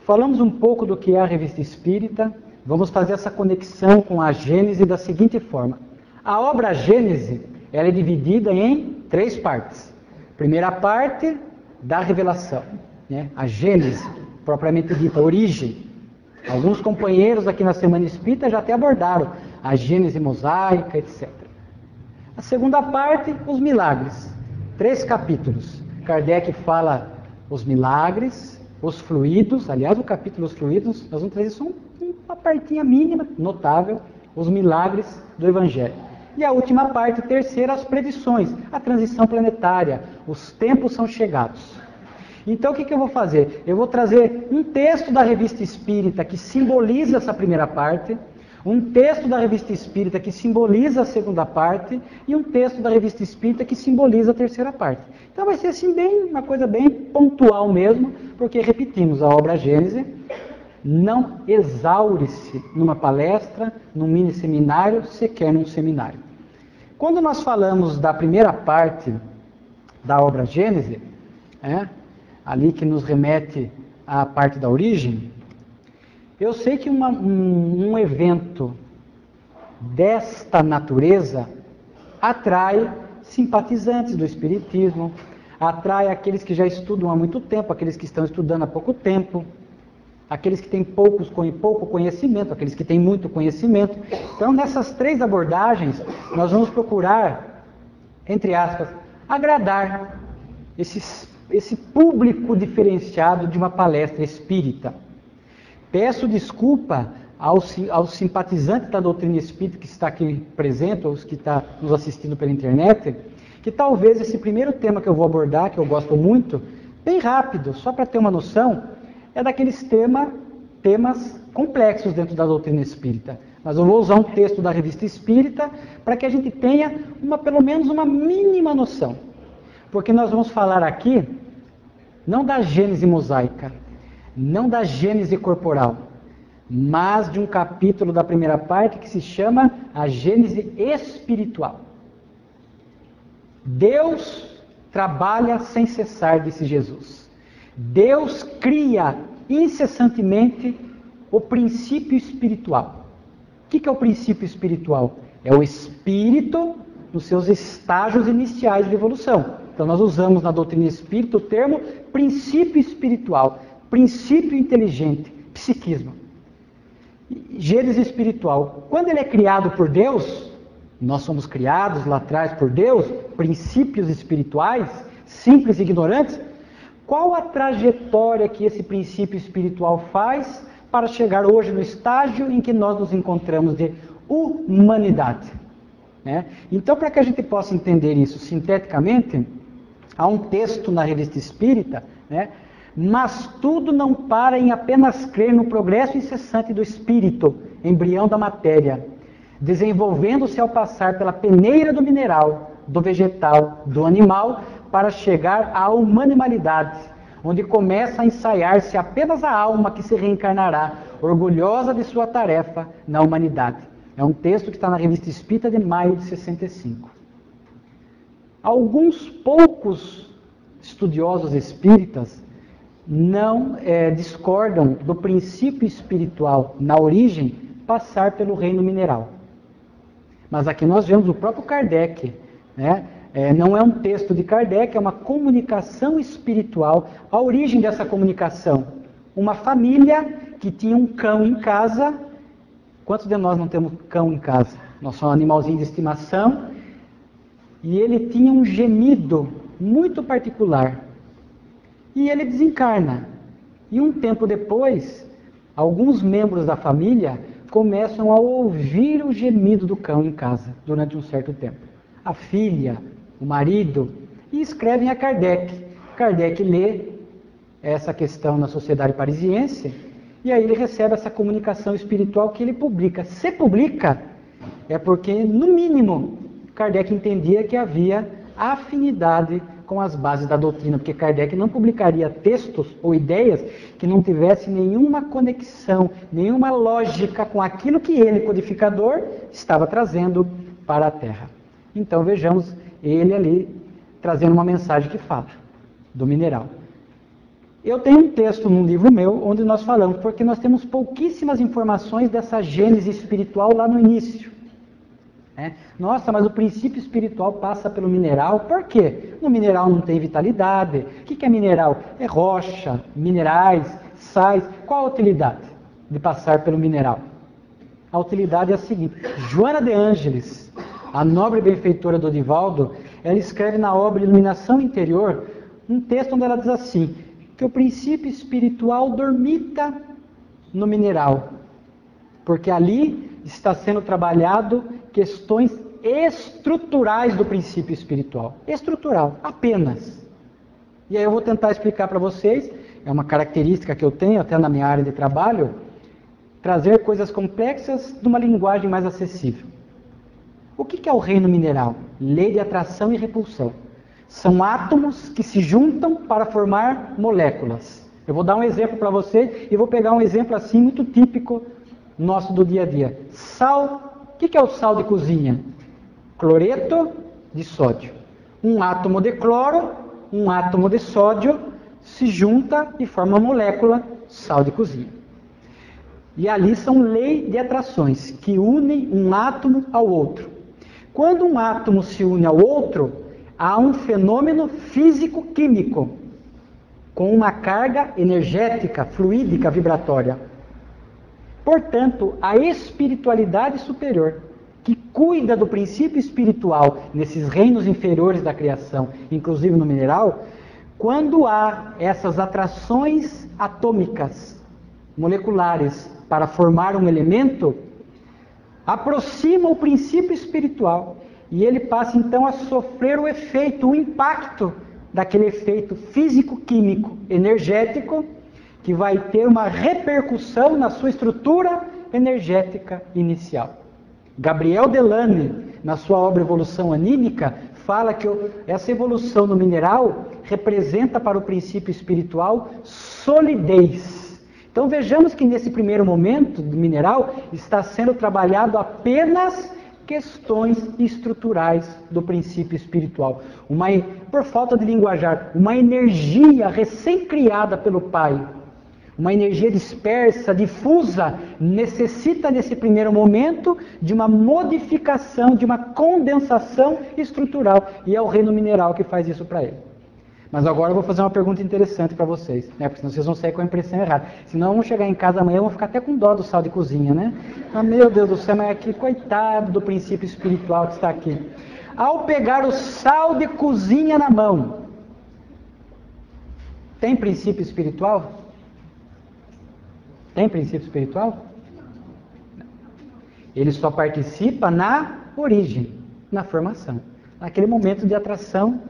Falamos um pouco do que é a Revista Espírita, vamos fazer essa conexão com a Gênese da seguinte forma. A obra Gênese, ela é dividida em 3 partes. Primeira parte, da revelação, né? A Gênese, propriamente dita, a origem. Alguns companheiros aqui na Semana Espírita já até abordaram a Gênese mosaica, etc. A segunda parte, os milagres. 3 capítulos. Kardec fala os milagres, os fluidos, aliás, o capítulo dos fluidos, nós vamos trazer só uma partinha mínima, notável, os milagres do Evangelho. E a última parte, terceira, as predições, a transição planetária, os tempos são chegados. Então, o que eu vou fazer? Eu vou trazer um texto da Revista Espírita que simboliza essa primeira parte, um texto da Revista Espírita que simboliza a segunda parte e um texto da Revista Espírita que simboliza a terceira parte. Então vai ser assim uma coisa bem pontual mesmo, porque repetimos, a obra Gênese não exaure-se numa palestra, num mini seminário, sequer num seminário. Quando nós falamos da primeira parte da obra Gênese, ali que nos remete à parte da origem, eu sei que um evento desta natureza atrai simpatizantes do Espiritismo, atrai aqueles que já estudam há muito tempo, aqueles que estão estudando há pouco tempo, aqueles que têm pouco conhecimento, aqueles que têm muito conhecimento. Então, nessas 3 abordagens, nós vamos procurar, entre aspas, agradar esse público diferenciado de uma palestra espírita. Peço desculpa aos simpatizantes da doutrina espírita que está aqui presente, ou os que estão nos assistindo pela internet, que talvez esse primeiro tema que eu vou abordar, que eu gosto muito, bem rápido, só para ter uma noção, é daqueles temas complexos dentro da doutrina espírita. Mas eu vou usar um texto da Revista Espírita para que a gente tenha pelo menos uma mínima noção. Porque nós vamos falar aqui, não da Gênese mosaica, não da Gênese corporal, mas de um capítulo da primeira parte que se chama a Gênese espiritual. Deus trabalha sem cessar, disse Jesus. Deus cria incessantemente o princípio espiritual. O que é o princípio espiritual? É o espírito nos seus estágios iniciais de evolução. Então nós usamos na doutrina espírita o termo princípio espiritual, princípio inteligente, psiquismo. Gênese espiritual. Quando ele é criado por Deus, nós somos criados lá atrás por Deus, princípios espirituais, simples e ignorantes, qual a trajetória que esse princípio espiritual faz para chegar hoje no estágio em que nós nos encontramos de humanidade? Então, para que a gente possa entender isso sinteticamente, há um texto na Revista Espírita, mas tudo não para em apenas crer no progresso incessante do espírito, embrião da matéria, desenvolvendo-se ao passar pela peneira do mineral, do vegetal, do animal, para chegar à humanimalidade, onde começa a ensaiar-se apenas a alma que se reencarnará, orgulhosa de sua tarefa na humanidade. É um texto que está na Revista Espírita de maio de 65. Alguns poucos estudiosos espíritas não discordam do princípio espiritual na origem passar pelo reino mineral. Mas aqui nós vemos o próprio Kardec, não é um texto de Kardec, é uma comunicação espiritual. A origem dessa comunicação, uma família que tinha um cão em casa. Quantos de nós não temos cão em casa? Nós somos um animalzinho de estimação. E ele tinha um gemido muito particular. E ele desencarna. E um tempo depois, alguns membros da família começam a ouvir o gemido do cão em casa, durante um certo tempo. A filha, o marido, e escrevem a Kardec. Kardec lê essa questão na Sociedade Parisiense, e aí ele recebe essa comunicação espiritual que ele publica. Se publica, é porque, no mínimo, Kardec entendia que havia afinidade com as bases da doutrina, porque Kardec não publicaria textos ou ideias que não tivessem nenhuma conexão, nenhuma lógica com aquilo que ele, codificador, estava trazendo para a Terra. Então vejamos ele ali trazendo uma mensagem que fala do mineral. Eu tenho um texto num livro meu onde nós falamos, porque nós temos pouquíssimas informações dessa gênese espiritual lá no início. Nossa, mas o princípio espiritual passa pelo mineral. Por quê? No mineral não tem vitalidade. O que é mineral? É rocha, minerais, sais. Qual a utilidade de passar pelo mineral? A utilidade é a seguinte. Joana de Ângeles, a nobre benfeitora do Divaldo, ela escreve na obra Iluminação Interior um texto onde ela diz assim, que o princípio espiritual dormita no mineral, porque ali está sendo trabalhado questões estruturais do princípio espiritual. Estrutural, apenas. E aí eu vou tentar explicar para vocês, é uma característica que eu tenho até na minha área de trabalho, trazer coisas complexas numa linguagem mais acessível. O que é o reino mineral? Lei de atração e repulsão. São átomos que se juntam para formar moléculas. Eu vou dar um exemplo para vocês e vou pegar um exemplo assim muito típico nosso do dia a dia. Sal, o que é o sal de cozinha? Cloreto de sódio. Um átomo de cloro, um átomo de sódio se junta e forma a molécula sal de cozinha. E ali são leis de atrações que unem um átomo ao outro. Quando um átomo se une ao outro, há um fenômeno físico-químico com uma carga energética, fluídica, vibratória. Portanto, a espiritualidade superior, que cuida do princípio espiritual nesses reinos inferiores da criação, inclusive no mineral, quando há essas atrações atômicas, moleculares, para formar um elemento, aproxima o princípio espiritual e ele passa então a sofrer o efeito, o impacto daquele efeito físico-químico, energético, que vai ter uma repercussão na sua estrutura energética inicial. Gabriel Delane, na sua obra Evolução Anímica, fala que essa evolução no mineral representa para o princípio espiritual solidez. Então vejamos que nesse primeiro momento do mineral está sendo trabalhado apenas questões estruturais do princípio espiritual. Por falta de linguajar, uma energia recém-criada pelo Pai, uma energia dispersa, difusa, necessita nesse primeiro momento de uma modificação, de uma condensação estrutural. E é o reino mineral que faz isso para ele. Mas agora eu vou fazer uma pergunta interessante para vocês, né? Porque senão vocês vão sair com a impressão errada. Senão vão chegar em casa amanhã e vão ficar até com dó do sal de cozinha, né? Ah, meu Deus do céu, mas aqui, coitado do princípio espiritual que está aqui. Ao pegar o sal de cozinha na mão, tem princípio espiritual? Tem princípio espiritual? Ele só participa na origem, na formação. Naquele momento de atração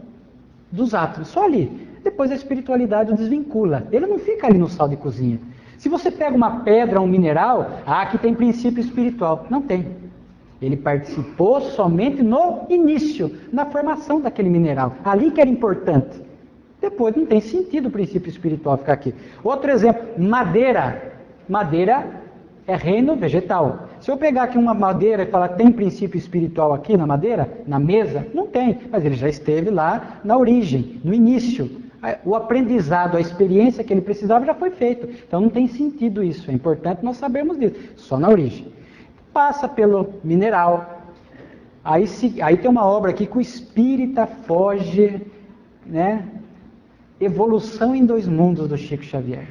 dos átomos, só ali. Depois a espiritualidade o desvincula. Ele não fica ali no sal de cozinha. Se você pega uma pedra, um mineral, aqui tem princípio espiritual. Não tem. Ele participou somente no início, na formação daquele mineral. Ali que era importante. Depois não tem sentido o princípio espiritual ficar aqui. Outro exemplo, madeira. Madeira é reino vegetal. Se eu pegar aqui uma madeira e falar, tem princípio espiritual aqui na madeira? Na mesa? Não tem, mas ele já esteve lá na origem, no início. O aprendizado, a experiência que ele precisava já foi feito. Então não tem sentido isso, é importante nós sabermos disso. Só na origem. Passa pelo mineral. Aí tem uma obra aqui que o espírita foge, né? Evolução em Dois Mundos, do Chico Xavier.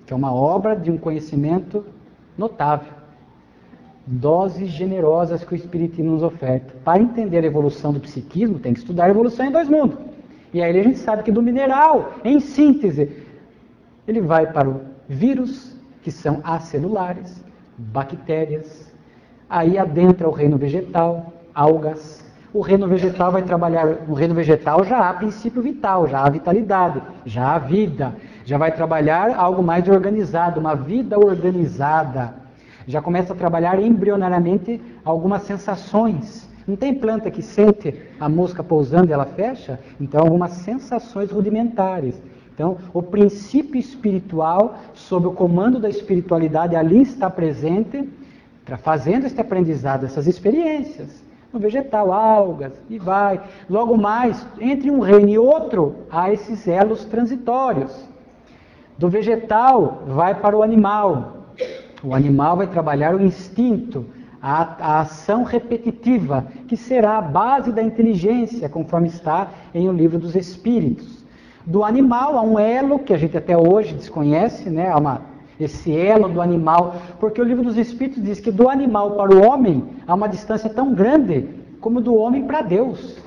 Que é uma obra de um conhecimento notável. Doses generosas que o Espiritismo nos oferta. Para entender a evolução do psiquismo, tem que estudar a evolução em Dois Mundos. E aí a gente sabe que do mineral, em síntese, ele vai para o vírus, que são acelulares, bactérias, aí adentra o reino vegetal, algas. O reino vegetal vai trabalhar, no reino vegetal já há princípio vital, já há vitalidade, já há vida, já vai trabalhar algo mais organizado, uma vida organizada. Já começa a trabalhar embrionariamente algumas sensações, Não tem planta que sente a mosca pousando e ela fecha? Então, algumas sensações rudimentares. Então, o princípio espiritual, sob o comando da espiritualidade, ali está presente, fazendo este aprendizado, essas experiências. No vegetal, algas, e vai. Logo mais, entre um reino e outro, há esses elos transitórios. Do vegetal, vai para o animal. O animal vai trabalhar o instinto, a ação repetitiva, que será a base da inteligência, conforme está em O Livro dos Espíritos. Do animal, há um elo, que a gente até hoje desconhece, né? Esse elo do animal, porque o Livro dos Espíritos diz que do animal para o homem há uma distância tão grande como do homem para Deus.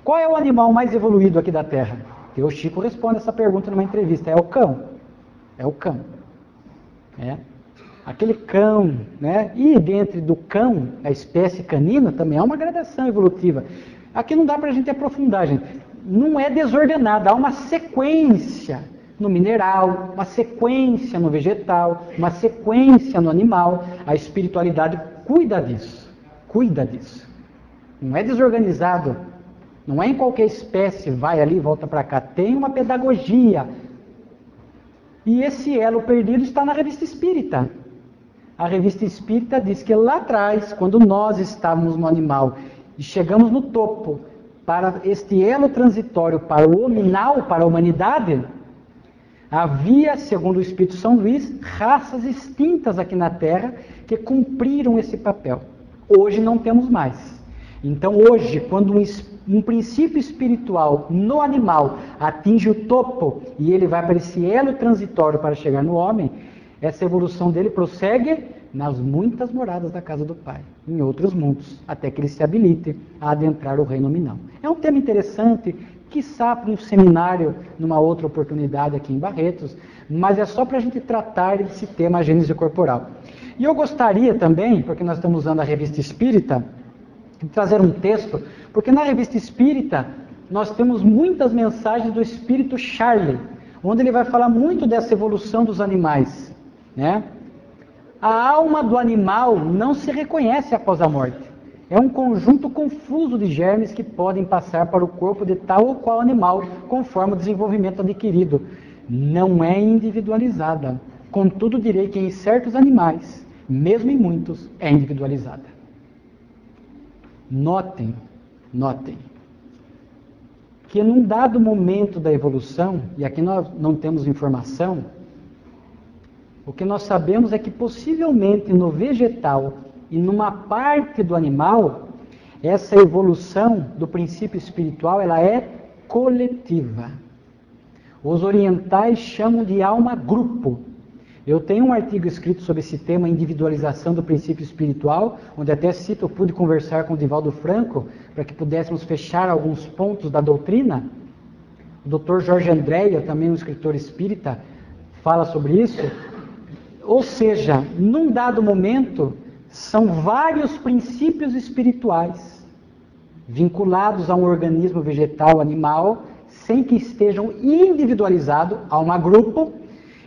Qual é o animal mais evoluído aqui da Terra? E o Chico responde essa pergunta numa entrevista: é o cão. É o cão. Aquele cão, né? E dentro do cão, a espécie canina, também há uma gradação evolutiva. Aqui não dá para a gente aprofundar, gente. Não é desordenada, há uma sequência no mineral, uma sequência no vegetal, uma sequência no animal. A espiritualidade cuida disso, cuida disso. Não é desorganizado, não é em qualquer espécie, vai ali e volta para cá. Tem uma pedagogia. E esse elo perdido está na Revista Espírita. A Revista Espírita diz que lá atrás, quando nós estávamos no animal e chegamos no topo, para este elo transitório para o hominal, para a humanidade, havia, segundo o Espírito São Luís, raças extintas aqui na Terra que cumpriram esse papel. Hoje não temos mais. Então hoje, quando um princípio espiritual no animal atinge o topo e ele vai para esse elo transitório para chegar no homem, essa evolução dele prossegue nas muitas moradas da casa do Pai, em outros mundos, até que ele se habilite a adentrar o reino nominal. É um tema interessante, quiçá para um seminário, numa outra oportunidade aqui em Barretos, mas é só para a gente tratar desse tema, a gênese corporal. E eu gostaria também, porque nós estamos usando a Revista Espírita, de trazer um texto, porque na Revista Espírita nós temos muitas mensagens do Espírito Charlie, onde ele vai falar muito dessa evolução dos animais, né? A alma do animal não se reconhece após a morte. É um conjunto confuso de germes que podem passar para o corpo de tal ou qual animal, conforme o desenvolvimento adquirido. Não é individualizada. Contudo, direi que em certos animais, mesmo em muitos, é individualizada. Notem, que num dado momento da evolução, e aqui nós não temos informação, o que nós sabemos é que possivelmente no vegetal e numa parte do animal, essa evolução do princípio espiritual, ela é coletiva. Os orientais chamam de alma-grupo. Eu tenho um artigo escrito sobre esse tema, individualização do princípio espiritual, onde até cito, eu pude conversar com o Divaldo Franco, para que pudéssemos fechar alguns pontos da doutrina. O Dr. Jorge Andréia, também um escritor espírita, fala sobre isso. Ou seja, num dado momento, são vários princípios espirituais vinculados a um organismo vegetal, animal, sem que estejam individualizados a um grupo.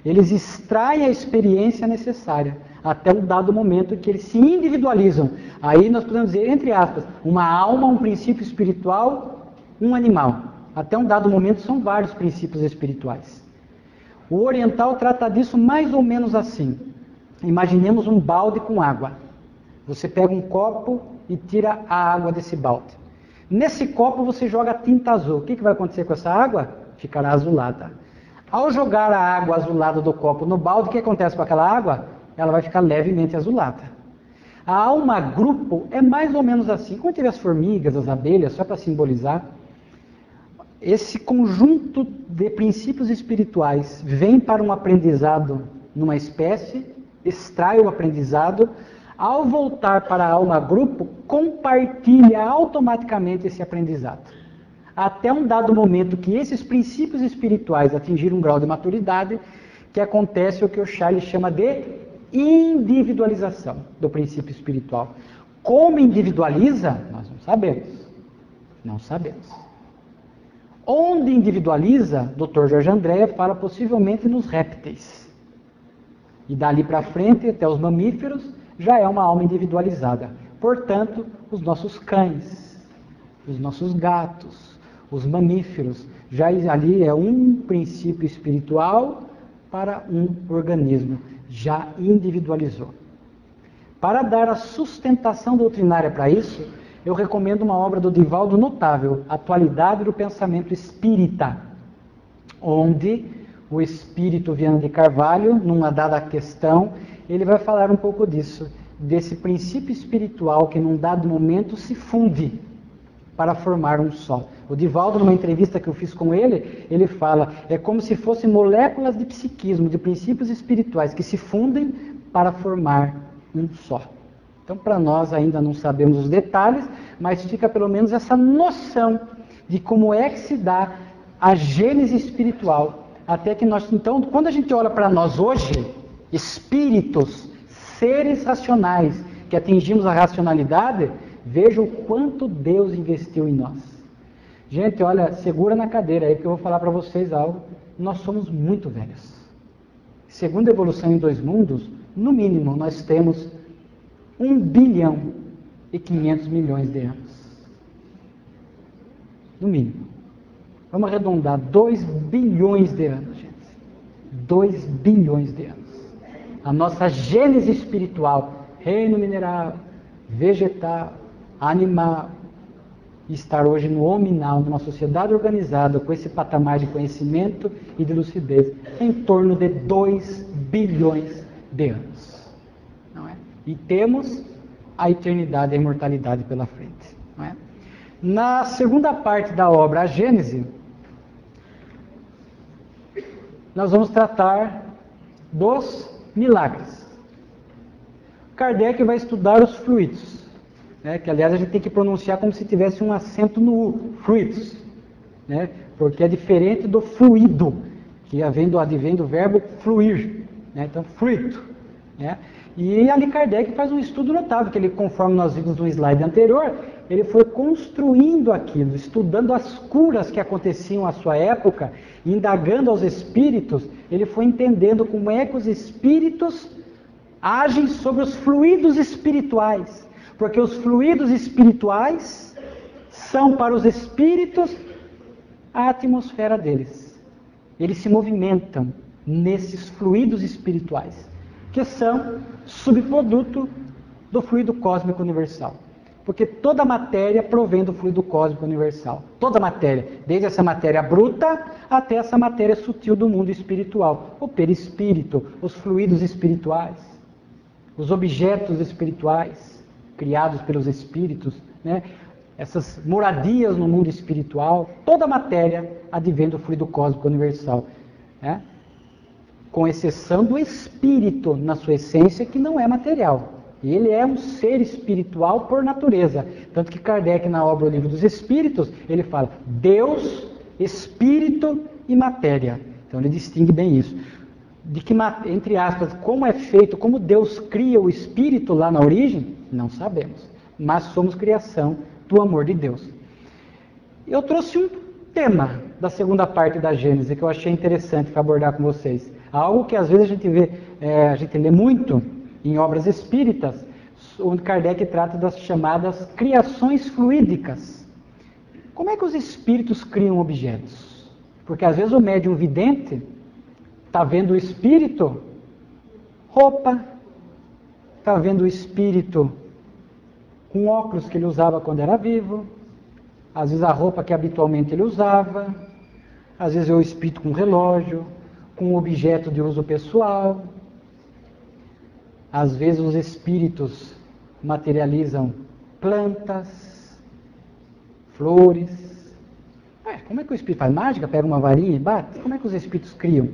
Eles extraem a experiência necessária até um dado momento que eles se individualizam. Aí nós podemos dizer, entre aspas, uma alma, um princípio espiritual, um animal. Até um dado momento são vários princípios espirituais. O oriental trata disso mais ou menos assim. Imaginemos um balde com água. Você pega um copo e tira a água desse balde. Nesse copo você joga tinta azul. O que vai acontecer com essa água? Ficará azulada. Ao jogar a água azulada do copo no balde, o que acontece com aquela água? Ela vai ficar levemente azulada. A alma grupo é mais ou menos assim. Quando tiver as formigas, as abelhas, só para simbolizar, esse conjunto de princípios espirituais vem para um aprendizado numa espécie, extrai o aprendizado, ao voltar para a alma grupo, compartilha automaticamente esse aprendizado. Até um dado momento que esses princípios espirituais atingiram um grau de maturidade, que acontece o que o Charles chama de individualização do princípio espiritual. Como individualiza? Nós não sabemos. Não sabemos. Onde individualiza, Dr. Jorge Andréia fala possivelmente nos répteis. E dali para frente, até os mamíferos, já é uma alma individualizada. Portanto, os nossos cães, os nossos gatos, os mamíferos, já ali é um princípio espiritual para um organismo, já individualizou. Para dar a sustentação doutrinária para isso, eu recomendo uma obra do Divaldo notável, Atualidade do Pensamento Espírita, onde o espírito Viana de Carvalho, numa dada questão, ele vai falar um pouco disso, desse princípio espiritual que num dado momento se funde para formar um só. O Divaldo, numa entrevista que eu fiz com ele, ele fala, é como se fossem moléculas de psiquismo, de princípios espirituais que se fundem para formar um só. Então, para nós ainda não sabemos os detalhes, mas fica pelo menos essa noção de como é que se dá a gênese espiritual. Até que nós, então, quando a gente olha para nós hoje, espíritos, seres racionais, que atingimos a racionalidade, veja o quanto Deus investiu em nós. Gente, olha, segura na cadeira aí que eu vou falar para vocês algo. Nós somos muito velhos. Segundo a evolução em 2 mundos, no mínimo nós temos 1 bilhão e 500 milhões de anos. No mínimo. Vamos arredondar, 2 bilhões de anos, gente. 2 bilhões de anos. A nossa gênese espiritual, reino mineral, vegetal, animal, estar hoje no hominal, numa sociedade organizada, com esse patamar de conhecimento e de lucidez, em torno de 2 bilhões de anos. Não é? E temos a eternidade e a imortalidade pela frente. Não é? Na segunda parte da obra, a Gênese, nós vamos tratar dos milagres. Kardec vai estudar os fluidos, né, que aliás a gente tem que pronunciar como se tivesse um acento no U, fluidos, né, porque é diferente do fluido, que advém do verbo fluir, né, então fluido. Né, e ali Kardec faz um estudo notável, que ele, conforme nós vimos no slide anterior, ele foi construindo aquilo, estudando as curas que aconteciam à sua época, indagando aos espíritos, ele foi entendendo como é que os espíritos agem sobre os fluidos espirituais, porque os fluidos espirituais são para os espíritos a atmosfera deles. Eles se movimentam nesses fluidos espirituais, que são subproduto do fluido cósmico universal. Porque toda matéria provém do fluido cósmico universal. Toda matéria, desde essa matéria bruta até essa matéria sutil do mundo espiritual. O perispírito, os fluidos espirituais, os objetos espirituais criados pelos espíritos, né? Essas moradias no mundo espiritual, toda matéria advém do fluido cósmico universal. Né? Com exceção do espírito, na sua essência, que não é material. Ele é um ser espiritual por natureza. Tanto que Kardec, na obra O Livro dos Espíritos, ele fala Deus, Espírito e matéria. Então ele distingue bem isso. De que, entre aspas, como é feito, como Deus cria o Espírito lá na origem, não sabemos. Mas somos criação do amor de Deus. Eu trouxe um tema da segunda parte da Gênese, que eu achei interessante para abordar com vocês. Algo que às vezes a gente lê muito em obras espíritas, onde Kardec trata das chamadas criações fluídicas. Como é que os espíritos criam objetos? Porque às vezes o médium vidente está vendo o espírito, roupa, está vendo o espírito com óculos que ele usava quando era vivo, às vezes a roupa que habitualmente ele usava, às vezes é o espírito com relógio, com objeto de uso pessoal. Às vezes os espíritos materializam plantas, flores. Como é que o espírito faz mágica? Pega uma varinha e bate? Como é que os espíritos criam?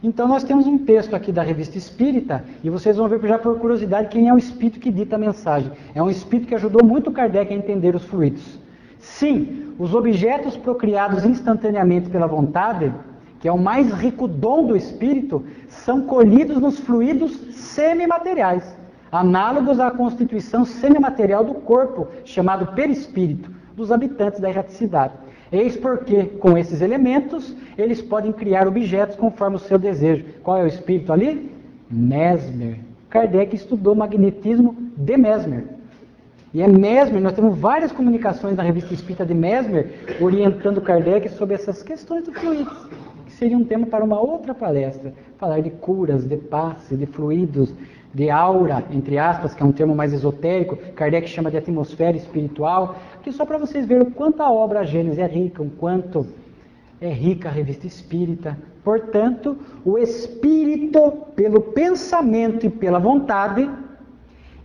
Então nós temos um texto aqui da Revista Espírita, e vocês vão ver já por curiosidade quem é o espírito que dita a mensagem. É um espírito que ajudou muito Kardec a entender os fluidos. Sim, os objetos procriados instantaneamente pela vontade, que é o mais rico dom do espírito, são colhidos nos fluidos semimateriais, análogos à constituição semimaterial do corpo, chamado perispírito, dos habitantes da erraticidade. Eis porque, com esses elementos, eles podem criar objetos conforme o seu desejo. Qual é o espírito ali? Mesmer. Kardec estudou magnetismo de Mesmer. E é Mesmer, nós temos várias comunicações na Revista Espírita de Mesmer, orientando Kardec sobre essas questões do fluidos, que seria um tema para uma outra palestra. Falar de curas, de passe, de fluidos, de aura, entre aspas, que é um termo mais esotérico, Kardec chama de atmosfera espiritual, que só para vocês verem o quanto a obra A Gênese é rica, o quanto é rica a Revista Espírita. Portanto, o espírito, pelo pensamento e pela vontade,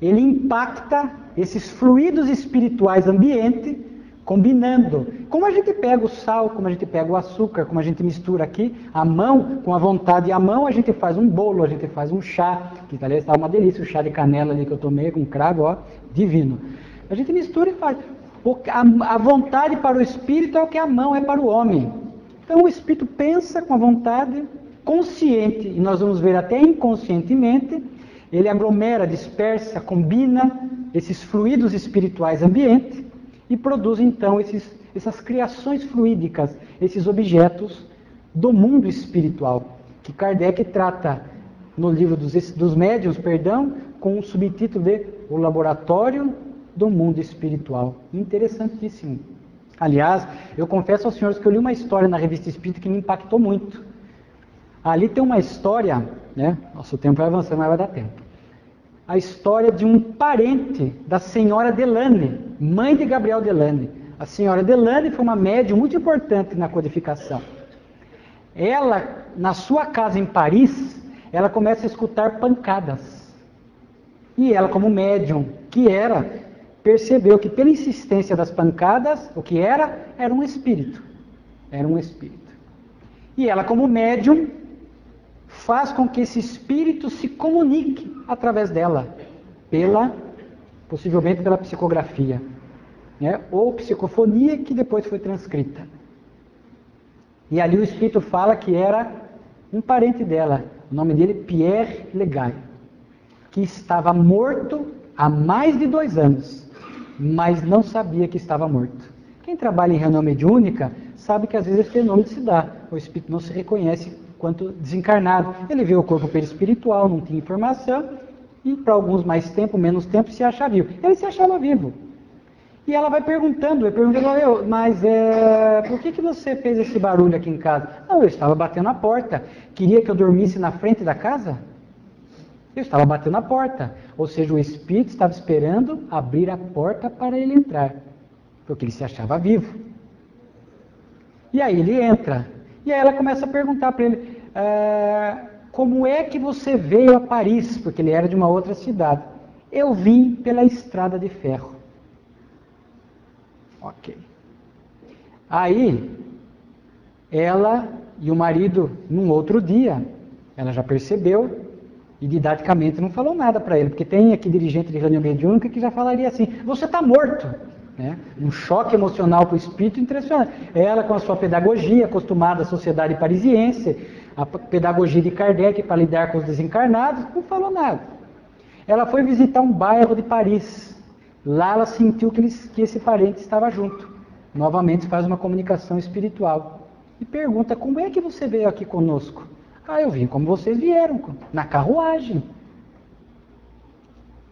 ele impacta esses fluidos espirituais ambiente, combinando. Como a gente pega o sal, como a gente pega o açúcar, como a gente mistura aqui, a mão, com a vontade e a mão, a gente faz um bolo, a gente faz um chá, que aliás está uma delícia, o chá de canela ali que eu tomei com cravo, ó, divino. A gente mistura e faz. A vontade para o espírito é o que a mão é para o homem. Então o espírito pensa com a vontade consciente, e nós vamos ver até inconscientemente, ele aglomera, dispersa, combina esses fluidos espirituais ambientes e produz então essas criações fluídicas, esses objetos do mundo espiritual, que Kardec trata no livro dos médiuns, com o subtítulo de O Laboratório do Mundo Espiritual. Interessantíssimo. Aliás, eu confesso aos senhores que eu li uma história na Revista Espírita que me impactou muito. Ali tem uma história, né? Nosso tempo vai avançando, mas vai dar tempo. A história de um parente da senhora Delane, mãe de Gabriel Delane. A senhora Delane foi uma médium muito importante na codificação. Ela, na sua casa em Paris, ela começa a escutar pancadas. E ela, como médium que era, percebeu que pela insistência das pancadas, o que era? Era um espírito. Era um espírito. E ela, como médium, faz com que esse espírito se comunique através dela, possivelmente pela psicografia, né? Ou psicofonia, que depois foi transcrita. E ali o espírito fala que era um parente dela, o nome dele Pierre Legay, que estava morto há mais de 2 anos, mas não sabia que estava morto. Quem trabalha em reunião mediúnica sabe que às vezes esse fenômeno se dá, o espírito não se reconhece quanto desencarnado. Ele vê o corpo perispiritual, não tinha informação, e para alguns mais tempo, menos tempo, se acha vivo. Ele se achava vivo. E ela vai perguntando, mas por que você fez esse barulho aqui em casa? Não, eu estava batendo a porta. Queria que eu dormisse na frente da casa? Eu estava batendo a porta. Ou seja, o espírito estava esperando abrir a porta para ele entrar, porque ele se achava vivo. E aí ele entra. E aí ela começa a perguntar para ele, como é que você veio a Paris? Porque ele era de uma outra cidade. Eu vim pela estrada de ferro. Ok. Aí, ela e o marido, num outro dia, ela já percebeu e didaticamente não falou nada para ele, porque tem aqui dirigente de reunião mediúnica que já falaria assim, você está morto. Né? Um choque emocional para o espírito impressionante. Ela, com a sua pedagogia, acostumada à sociedade parisiense, a pedagogia de Kardec para lidar com os desencarnados, não falou nada. Ela foi visitar um bairro de Paris. Lá ela sentiu que esse parente estava junto. Novamente faz uma comunicação espiritual. E pergunta, como é que você veio aqui conosco? Eu vim como vocês vieram, na carruagem.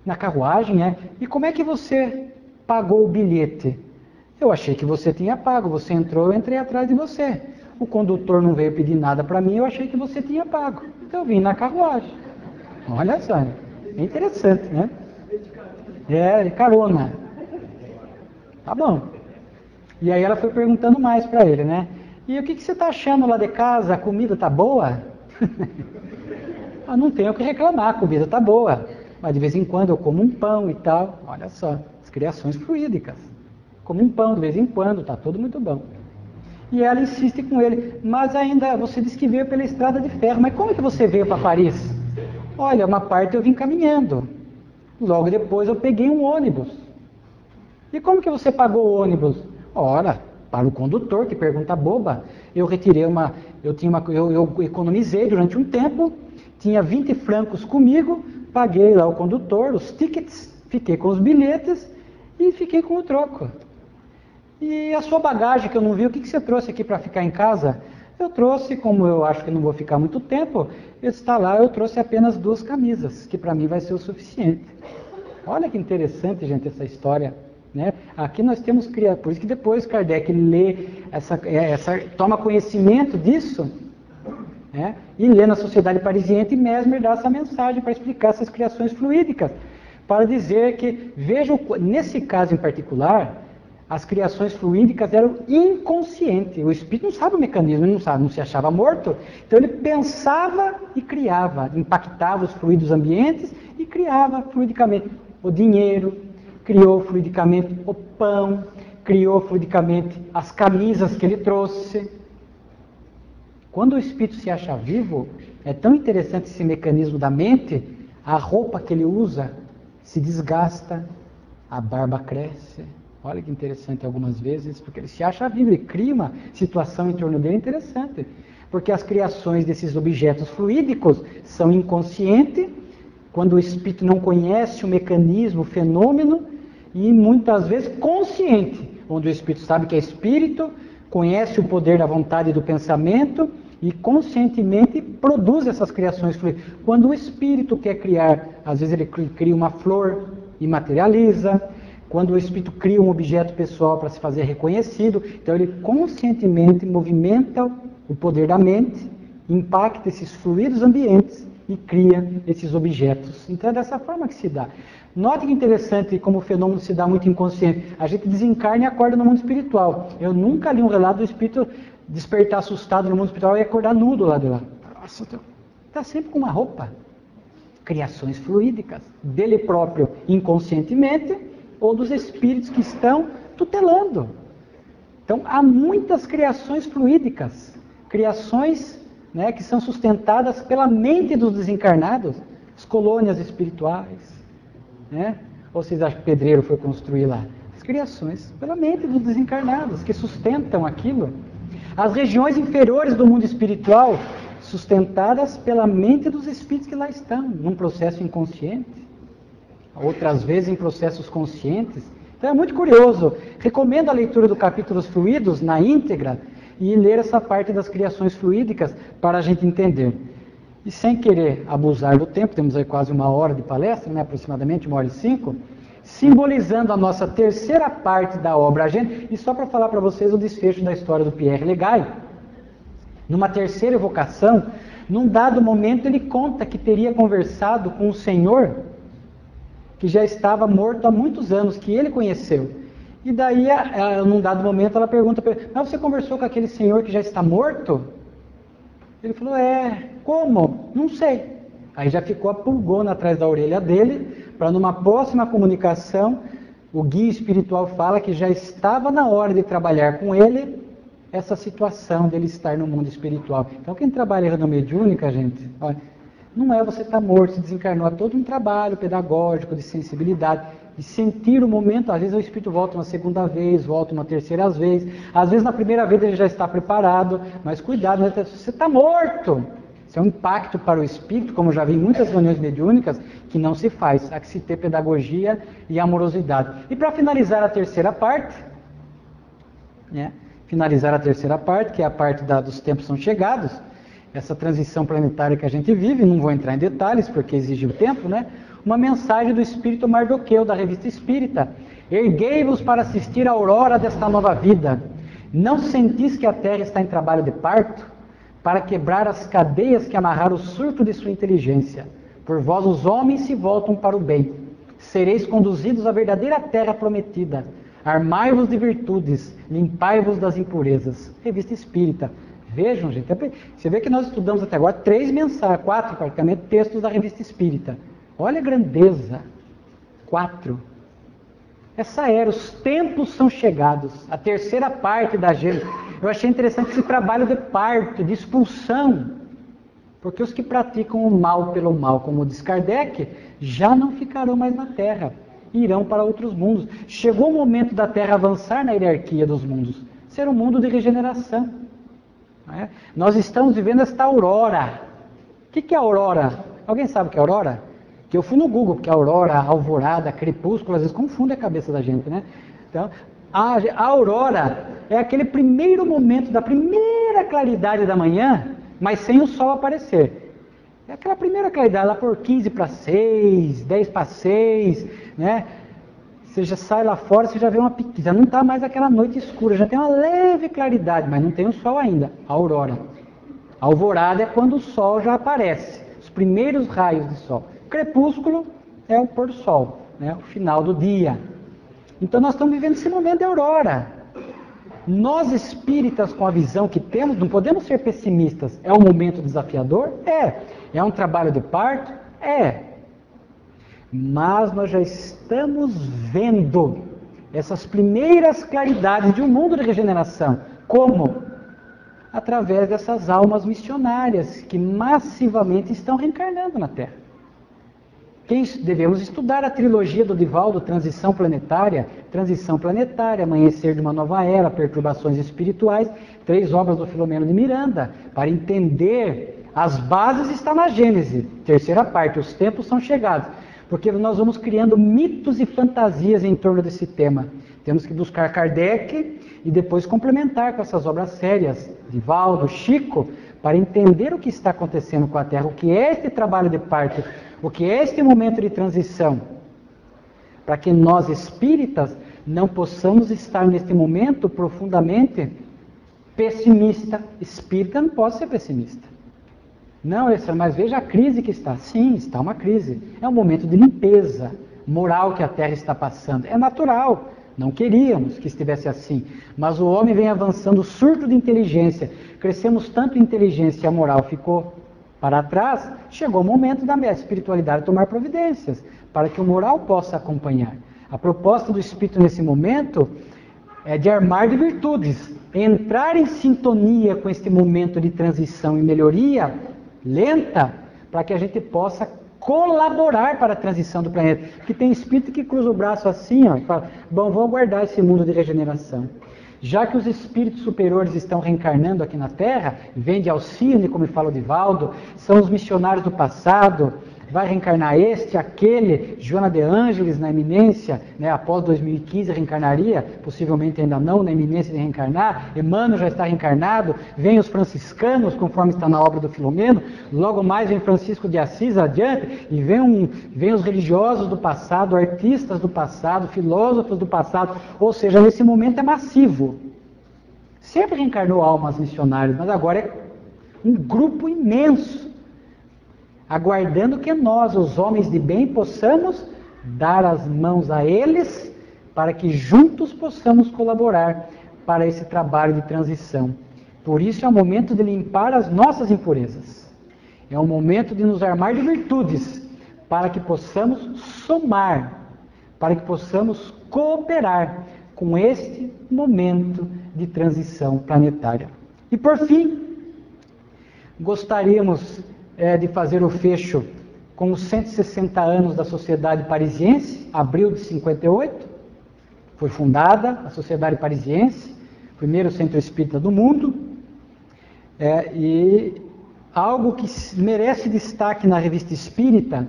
Na carruagem, é? E como é que você pagou o bilhete? Eu achei que você tinha pago, você entrou, eu entrei atrás de você. O condutor não veio pedir nada para mim, eu achei que você tinha pago. Então eu vim na carruagem. Olha só, é interessante, né? De carona. Tá bom. E aí ela foi perguntando mais para ele, né? E o que você está achando lá de casa? A comida tá boa? Não tenho o que reclamar, a comida tá boa. Mas de vez em quando eu como um pão e tal. Olha só, as criações fluídicas. Como um pão de vez em quando, tá tudo muito bom. E ela insiste com ele, mas ainda você disse que veio pela estrada de ferro. Mas como que você veio para Paris? Olha, uma parte eu vim caminhando. Logo depois eu peguei um ônibus. E como que você pagou o ônibus? Ora, para o condutor, que pergunta boba, eu retirei eu economizei durante um tempo, tinha 20 francos comigo, paguei lá o condutor, os tickets, fiquei com os bilhetes e fiquei com o troco. E a sua bagagem que eu não vi, o que você trouxe aqui para ficar em casa? Eu trouxe, como eu acho que não vou ficar muito tempo, está lá, eu trouxe apenas 2 camisas, que para mim vai ser o suficiente. Olha que interessante, gente, essa história. Né? Aqui nós temos criado, por isso que depois Kardec lê, toma conhecimento disso, né? E lê na Sociedade Parisiense, e Mesmer dá essa mensagem para explicar essas criações fluídicas, para dizer que, veja, nesse caso em particular, as criações fluídicas eram inconscientes. O espírito não sabe o mecanismo, ele não se achava morto. Então ele pensava e criava, impactava os fluidos ambientes e criava fluidicamente o dinheiro, criou fluidicamente o pão, criou fluidicamente as camisas que ele trouxe. Quando o espírito se acha vivo, é tão interessante esse mecanismo da mente, a roupa que ele usa se desgasta, a barba cresce. Olha que interessante algumas vezes, porque ele se acha vivo, ele cria uma situação em torno dele interessante. Porque as criações desses objetos fluídicos são inconscientes, quando o espírito não conhece o mecanismo, o fenômeno, e muitas vezes consciente, onde o espírito sabe que é espírito, conhece o poder da vontade e do pensamento, e conscientemente produz essas criações fluídicas. Quando o espírito quer criar, às vezes ele cria uma flor e materializa. Quando o espírito cria um objeto pessoal para se fazer reconhecido, então ele conscientemente movimenta o poder da mente, impacta esses fluidos ambientes e cria esses objetos. Então é dessa forma que se dá. Note que interessante como o fenômeno se dá muito inconsciente. A gente desencarna e acorda no mundo espiritual. Eu nunca li um relato do espírito despertar assustado no mundo espiritual e acordar nudo lá de lá. Nossa, está sempre com uma roupa. Criações fluídicas, dele próprio inconscientemente, ou dos espíritos que estão tutelando. Então, há muitas criações fluídicas, criações, né, que são sustentadas pela mente dos desencarnados, as colônias espirituais. Né? Ou vocês acham que o pedreiro foi construir lá? As criações pela mente dos desencarnados, que sustentam aquilo. As regiões inferiores do mundo espiritual, sustentadas pela mente dos espíritos que lá estão, num processo inconsciente. Outras vezes em processos conscientes. Então é muito curioso. Recomendo a leitura do capítulo dos fluidos na íntegra e ler essa parte das criações fluídicas para a gente entender. E sem querer abusar do tempo, temos aí quase 1 hora de palestra, né, aproximadamente 1h05, simbolizando a nossa terceira parte da obra Agenda, e só para falar para vocês o desfecho da história do Pierre Legay. Numa terceira evocação, num dado momento ele conta que teria conversado com um senhor que já estava morto há muitos anos, que ele conheceu. E daí, num dado momento, ela pergunta para ele, mas você conversou com aquele senhor que já está morto? Ele falou, como? Não sei. Aí já ficou a pulgona atrás da orelha dele, para numa próxima comunicação, o guia espiritual fala que já estava na hora de trabalhar com ele, essa situação dele estar no mundo espiritual. Então, quem trabalha na mediúnica, gente, olha, não é você estar morto, se desencarnou, é todo um trabalho pedagógico, de sensibilidade, de sentir o momento. Às vezes o espírito volta uma segunda vez, volta uma terceira vez, às vezes na primeira vez ele já está preparado, mas cuidado, né? Você está morto. Isso é um impacto para o espírito, como eu já vi em muitas reuniões mediúnicas, que não se faz, há que se ter pedagogia e amorosidade. E para finalizar a terceira parte, né? Que é a parte dos tempos são chegados, essa transição planetária que a gente vive, não vou entrar em detalhes porque exige o tempo, né? Uma mensagem do Espírito Mardoqueu, da Revista Espírita. Erguei-vos para assistir a aurora desta nova vida. Não sentis que a terra está em trabalho de parto? Para quebrar as cadeias que amarraram o surto de sua inteligência. Por vós os homens se voltam para o bem. Sereis conduzidos à verdadeira terra prometida. Armai-vos de virtudes, limpai-vos das impurezas. Revista Espírita. Vejam, gente, você vê que nós estudamos até agora 4 praticamente, textos da Revista Espírita. Olha a grandeza. 4. Essa era, os tempos são chegados. A terceira parte da Agenda. Eu achei interessante esse trabalho de parto, de expulsão. Porque os que praticam o mal pelo mal, como diz Kardec, já não ficarão mais na Terra. Irão para outros mundos. Chegou o momento da Terra avançar na hierarquia dos mundos. Ser um mundo de regeneração. Nós estamos vivendo esta aurora. O que é aurora? Alguém sabe o que é aurora? Que eu fui no Google, porque aurora, alvorada, crepúsculo, às vezes confunde a cabeça da gente, né? Então, a aurora é aquele primeiro momento da primeira claridade da manhã, mas sem o sol aparecer. É aquela primeira claridade, lá por 15 para 6, 10 para 6, né? Você já sai lá fora, você já vê uma pequena, já não está mais aquela noite escura, já tem uma leve claridade, mas não tem o sol ainda, a aurora. A alvorada é quando o sol já aparece, os primeiros raios de sol. O crepúsculo é o pôr do sol, né? O final do dia. Então nós estamos vivendo esse momento de aurora. Nós espíritas, com a visão que temos, não podemos ser pessimistas. É um momento desafiador? É. É um trabalho de parto? É. Mas nós já estamos vendo essas primeiras claridades de um mundo de regeneração. Como? Através dessas almas missionárias que massivamente estão reencarnando na Terra. Devemos estudar a trilogia do Divaldo, Transição Planetária, Amanhecer de uma Nova Era, Perturbações Espirituais, 3 obras do Filomeno de Miranda, para entender as bases está na Gênese, terceira parte, os tempos são chegados, porque nós vamos criando mitos e fantasias em torno desse tema. Temos que buscar Kardec e depois complementar com essas obras sérias, Divaldo, Chico, para entender o que está acontecendo com a Terra, o que é este trabalho de parto, o que é este momento de transição, para que nós espíritas não possamos estar neste momento profundamente pessimista. Espírita não pode ser pessimista. Não, mas veja a crise que está. Sim, está uma crise. É um momento de limpeza moral que a Terra está passando. É natural. Não queríamos que estivesse assim. Mas o homem vem avançando, surto de inteligência. Crescemos tanto em inteligência e a moral ficou para trás. Chegou o momento da espiritualidade tomar providências para que o moral possa acompanhar. A proposta do Espírito nesse momento é de armar de virtudes. Entrar em sintonia com este momento de transição e melhoria lenta, para que a gente possa colaborar para a transição do planeta. Porque tem espírito que cruza o braço assim, ó, e fala, bom, vamos aguardar esse mundo de regeneração. Já que os espíritos superiores estão reencarnando aqui na Terra, vem de Alcine, como fala o Divaldo, são os missionários do passado, vai reencarnar este, aquele, Joana de Ângeles na eminência, né, após 2015 reencarnaria, possivelmente ainda não, na eminência de reencarnar, Emmanuel já está reencarnado, vem os franciscanos, conforme está na obra do Filomeno, logo mais vem Francisco de Assis adiante, e vem os religiosos do passado, artistas do passado, filósofos do passado, ou seja, nesse momento é massivo. Sempre reencarnou almas missionárias, mas agora é um grupo imenso, aguardando que nós, os homens de bem, possamos dar as mãos a eles, para que juntos possamos colaborar para esse trabalho de transição. Por isso é o momento de limpar as nossas impurezas. É o momento de nos armar de virtudes, para que possamos somar, para que possamos cooperar com este momento de transição planetária. E por fim, gostaríamos de fazer o fecho com os 160 anos da Sociedade Parisiense, abril de 58, foi fundada a Sociedade Parisiense, primeiro centro espírita do mundo, e algo que merece destaque na Revista Espírita,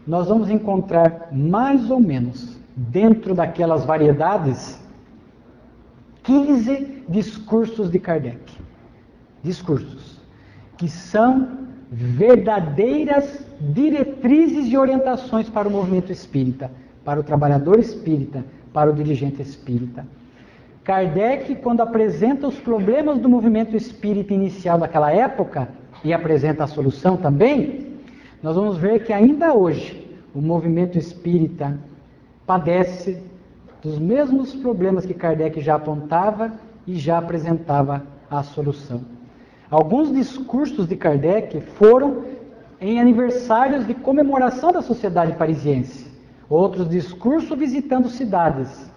nós vamos encontrar mais ou menos, dentro daquelas variedades, 15 discursos de Kardec. Discursos que são verdadeiras diretrizes e orientações para o movimento espírita, para o trabalhador espírita, para o dirigente espírita. Kardec, quando apresenta os problemas do movimento espírita inicial daquela época, e apresenta a solução também, nós vamos ver que ainda hoje o movimento espírita padece dos mesmos problemas que Kardec já apontava e já apresentava a solução. Alguns discursos de Kardec foram em aniversários de comemoração da Sociedade Parisiense. Outros discursos visitando cidades.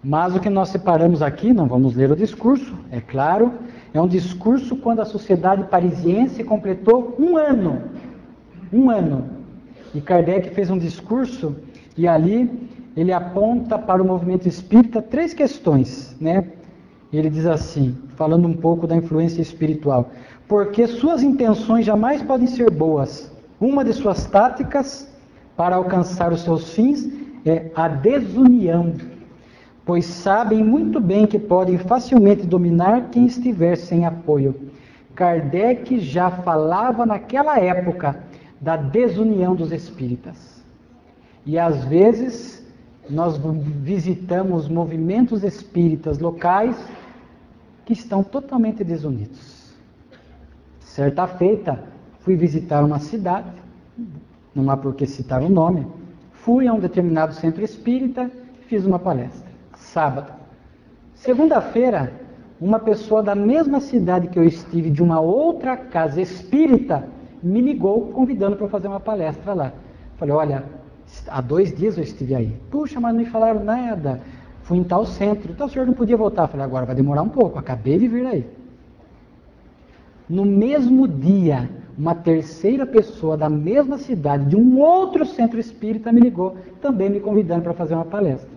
Mas o que nós separamos aqui, não vamos ler o discurso, é claro, é um discurso quando a Sociedade Parisiense completou um ano. Um ano. E Kardec fez um discurso e ali ele aponta para o movimento espírita 3 questões, né? Ele diz assim, falando um pouco da influência espiritual. Porque suas intenções jamais podem ser boas. Uma de suas táticas para alcançar os seus fins é a desunião. Pois sabem muito bem que podem facilmente dominar quem estiver sem apoio. Kardec já falava naquela época da desunião dos espíritas. E às vezes nós visitamos movimentos espíritas locais que estão totalmente desunidos. Certa feita, fui visitar uma cidade, não há por que citar o nome, fui a um determinado centro espírita e fiz uma palestra. Sábado. Segunda-feira, uma pessoa da mesma cidade que eu estive, de uma outra casa espírita, me ligou convidando para fazer uma palestra lá. Falei, olha, há 2 dias eu estive aí. Puxa, mas não me falaram nada. Fui em tal centro. Então o senhor não podia voltar. Falei, agora vai demorar um pouco. Acabei de vir aí. No mesmo dia, uma terceira pessoa da mesma cidade, de um outro centro espírita, me ligou, também me convidando para fazer uma palestra.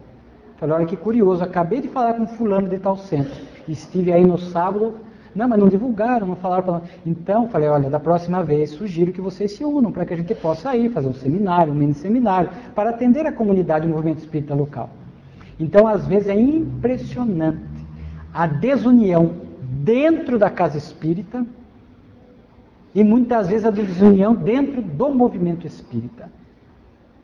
Falei, olha que curioso, acabei de falar com fulano de tal centro. Estive aí no sábado. Não, mas não divulgaram, não falaram para nós. Então, falei, olha, da próxima vez, sugiro que vocês se unam para que a gente possa ir fazer um seminário, um mini seminário, para atender a comunidade do movimento espírita local. Então, às vezes, é impressionante a desunião dentro da casa espírita e muitas vezes a desunião dentro do movimento espírita.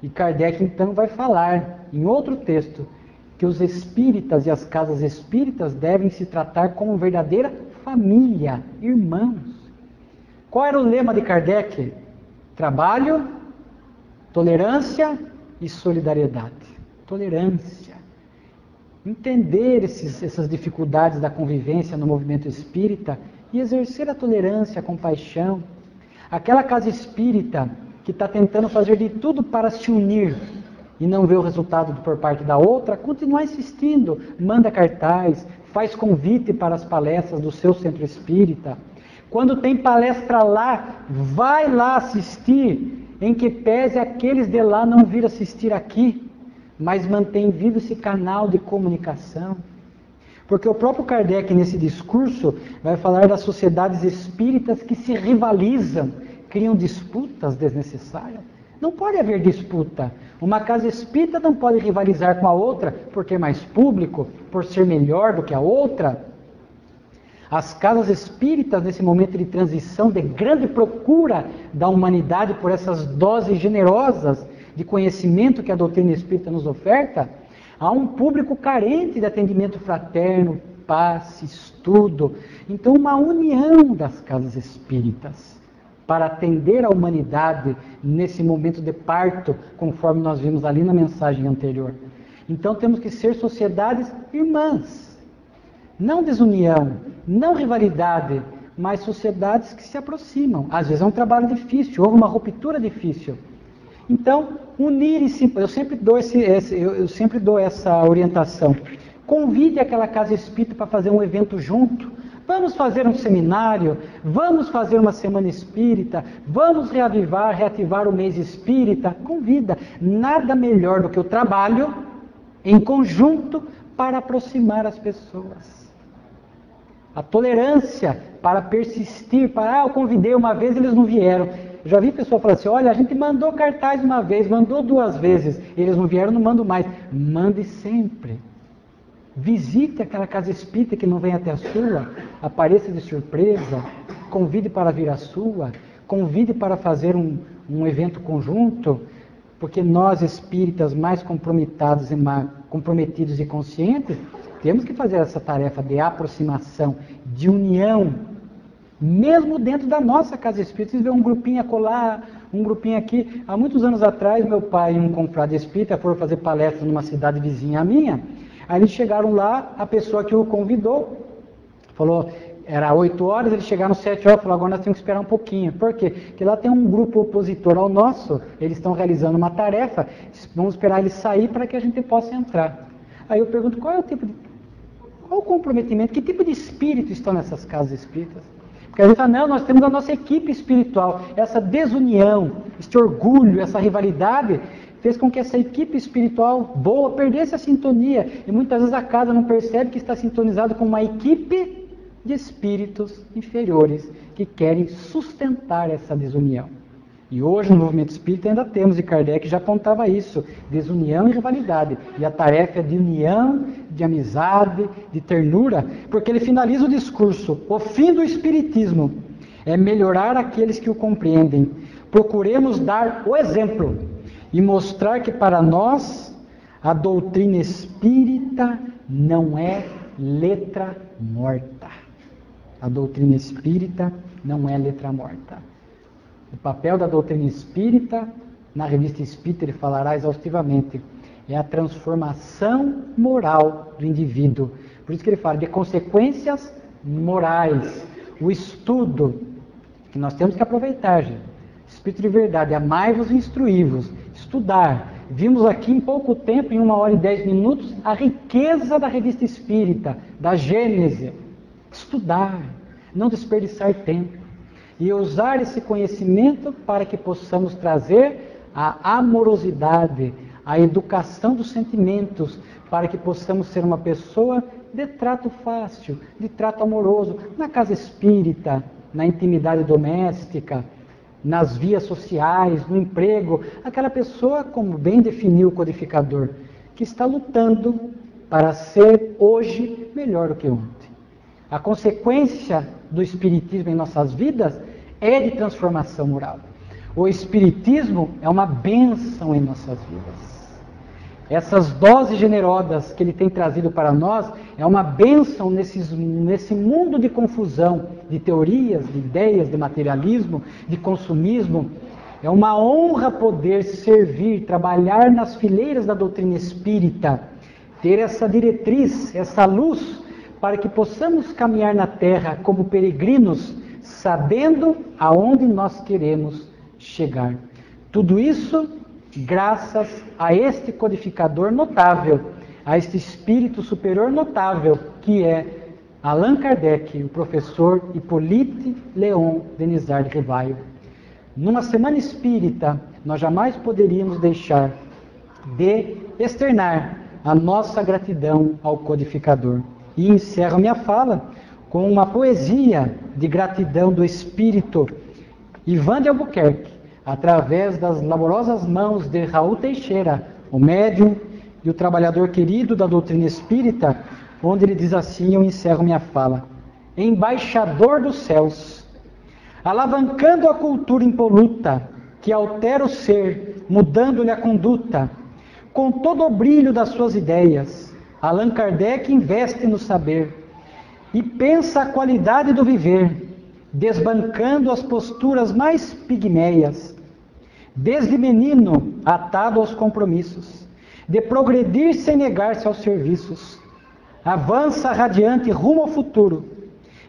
E Kardec, então, vai falar em outro texto que os espíritas e as casas espíritas devem se tratar como verdadeira família, irmãos. Qual era o lema de Kardec? Trabalho, tolerância e solidariedade. Tolerância. Entender essas dificuldades da convivência no movimento espírita e exercer a tolerância, a compaixão. Aquela casa espírita que está tentando fazer de tudo para se unir e não vê o resultado por parte da outra, continuar insistindo, manda cartaz, faz convite para as palestras do seu centro espírita. Quando tem palestra lá, vai lá assistir, em que pese aqueles de lá não vir assistir aqui, mas mantém vivo esse canal de comunicação. Porque o próprio Kardec, nesse discurso, vai falar das sociedades espíritas que se rivalizam, criam disputas desnecessárias. Não pode haver disputa. Uma casa espírita não pode rivalizar com a outra por ter mais público, por ser melhor do que a outra. As casas espíritas, nesse momento de transição, de grande procura da humanidade por essas doses generosas de conhecimento que a doutrina espírita nos oferta, há um público carente de atendimento fraterno, paz, estudo. Então, uma união das casas espíritas para atender a humanidade nesse momento de parto, conforme nós vimos ali na mensagem anterior. Então temos que ser sociedades irmãs, não desunião, não rivalidade, mas sociedades que se aproximam. Às vezes é um trabalho difícil, houve uma ruptura difícil. Então, unir-se, eu sempre dou essa orientação. Convide aquela casa espírita para fazer um evento junto. Vamos fazer um seminário, vamos fazer uma semana espírita, vamos reativar o mês espírita. Convida. Nada melhor do que o trabalho em conjunto para aproximar as pessoas. A tolerância para persistir, eu convidei uma vez e eles não vieram. Já vi pessoa falar assim, olha, a gente mandou cartaz uma vez, mandou 2 vezes, eles não vieram, não mando mais. Mande sempre. Visite aquela casa espírita que não vem até a sua, apareça de surpresa, convide para vir à sua, convide para fazer um evento conjunto, porque nós espíritas mais comprometidos e conscientes, temos que fazer essa tarefa de aproximação, de união, mesmo dentro da nossa casa espírita. Vocês vê um grupinho acolá, um grupinho aqui. Há muitos anos atrás, meu pai e um confrade espírita foram fazer palestra numa cidade vizinha à minha. Aí eles chegaram lá, a pessoa que o convidou, falou, era 8 horas, eles chegaram 7 horas, falou, agora nós temos que esperar um pouquinho. Por quê? Porque lá tem um grupo opositor ao nosso, eles estão realizando uma tarefa, vamos esperar eles sair para que a gente possa entrar. Aí eu pergunto, qual o comprometimento, que tipo de espírito estão nessas casas espíritas? Porque a gente fala, não, nós temos a nossa equipe espiritual, essa desunião, esse orgulho, essa rivalidade, fez com que essa equipe espiritual boa perdesse a sintonia. E muitas vezes a casa não percebe que está sintonizado com uma equipe de espíritos inferiores que querem sustentar essa desunião. E hoje no movimento espírita ainda temos, e Kardec já apontava isso, desunião e rivalidade. E a tarefa é de união, de amizade, de ternura, porque ele finaliza o discurso. O fim do espiritismo é melhorar aqueles que o compreendem, procuremos dar o exemplo e mostrar que para nós a doutrina espírita não é letra morta. A doutrina espírita não é letra morta. O papel da doutrina espírita, na Revista Espírita ele falará exaustivamente, é a transformação moral do indivíduo. Por isso que ele fala de consequências morais. O estudo, que nós temos que aproveitar, gente. Espírito de verdade, amai-vos e instruí-vos. Estudar. Vimos aqui em pouco tempo, em 1 hora e 10 minutos, a riqueza da Revista Espírita, da Gênese. Estudar, não desperdiçar tempo. E usar esse conhecimento para que possamos trazer a amorosidade, a educação dos sentimentos, para que possamos ser uma pessoa de trato fácil, de trato amoroso, na casa espírita, na intimidade doméstica, nas vias sociais, no emprego. Aquela pessoa, como bem definiu o codificador, que está lutando para ser hoje melhor do que ontem. A consequência do Espiritismo em nossas vidas é de transformação moral. O Espiritismo é uma bênção em nossas vidas. Essas doses generosas que ele tem trazido para nós é uma bênção nesse mundo de confusão, de teorias, de ideias, de materialismo, de consumismo. É uma honra poder servir, trabalhar nas fileiras da doutrina espírita, ter essa diretriz, essa luz, para que possamos caminhar na terra como peregrinos, sabendo aonde nós queremos chegar. Tudo isso graças a este codificador notável, a este espírito superior notável, que é Allan Kardec, o professor Hippolyte Léon Denisard Rivaio. Numa semana espírita, nós jamais poderíamos deixar de externar a nossa gratidão ao codificador. E encerro minha fala com uma poesia de gratidão do espírito Ivan de Albuquerque, através das laboriosas mãos de Raul Teixeira, o médium e o trabalhador querido da doutrina espírita, onde ele diz assim, eu encerro minha fala: embaixador dos céus, alavancando a cultura impoluta, que altera o ser, mudando-lhe a conduta, com todo o brilho das suas ideias, Allan Kardec investe no saber e pensa a qualidade do viver, desbancando as posturas mais pigmeias, desde menino atado aos compromissos, de progredir sem negar-se aos serviços, avança radiante rumo ao futuro,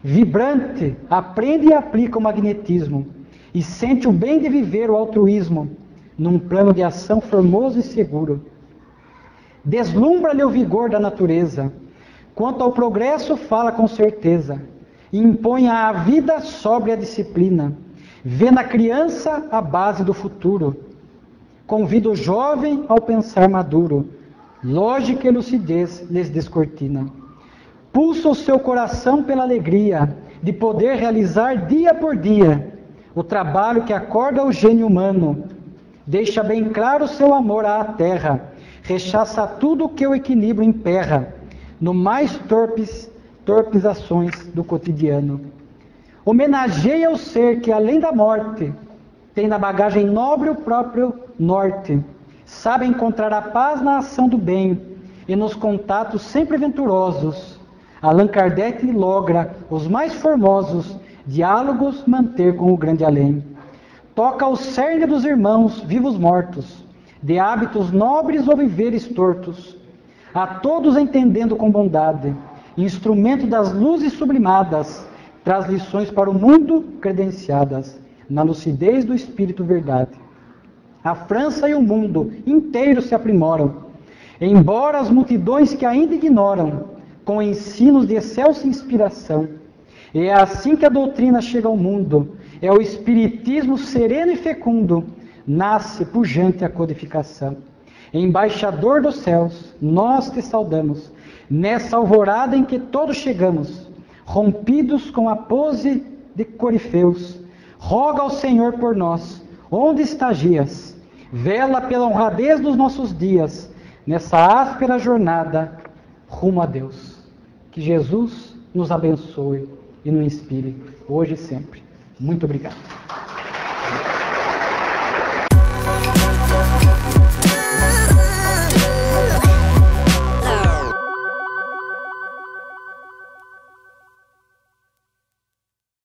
vibrante, aprende e aplica o magnetismo, e sente o bem de viver o altruísmo, num plano de ação formoso e seguro. Deslumbra-lhe o vigor da natureza, quanto ao progresso fala com certeza, e impõe à vida sóbria disciplina, vê na criança a base do futuro, convida o jovem ao pensar maduro, lógica e lucidez lhes descortina. Pulsa o seu coração pela alegria de poder realizar dia por dia o trabalho que acorda o gênio humano, deixa bem claro o seu amor à terra, rechaça tudo o que o equilíbrio emperra, no mais torpes ações do cotidiano. Homenageia o ser que, além da morte, tem na bagagem nobre o próprio norte, sabe encontrar a paz na ação do bem e nos contatos sempre venturosos. Allan Kardec logra os mais formosos diálogos manter com o grande além. Toca o cerne dos irmãos vivos mortos, de hábitos nobres ou viveres tortos, a todos entendendo com bondade, instrumento das luzes sublimadas, traz lições para o mundo credenciadas, na lucidez do Espírito Verdade. A França e o mundo inteiro se aprimoram, embora as multidões que ainda ignoram, com ensinos de excelsa inspiração. E é assim que a doutrina chega ao mundo, é o Espiritismo sereno e fecundo, nasce pujante a codificação. Embaixador dos céus, nós te saudamos, nessa alvorada em que todos chegamos, rompidos com a pose de corifeus, roga ao Senhor por nós, onde estagias, vela pela honradez dos nossos dias, nessa áspera jornada rumo a Deus. Que Jesus nos abençoe e nos inspire, hoje e sempre. Muito obrigado.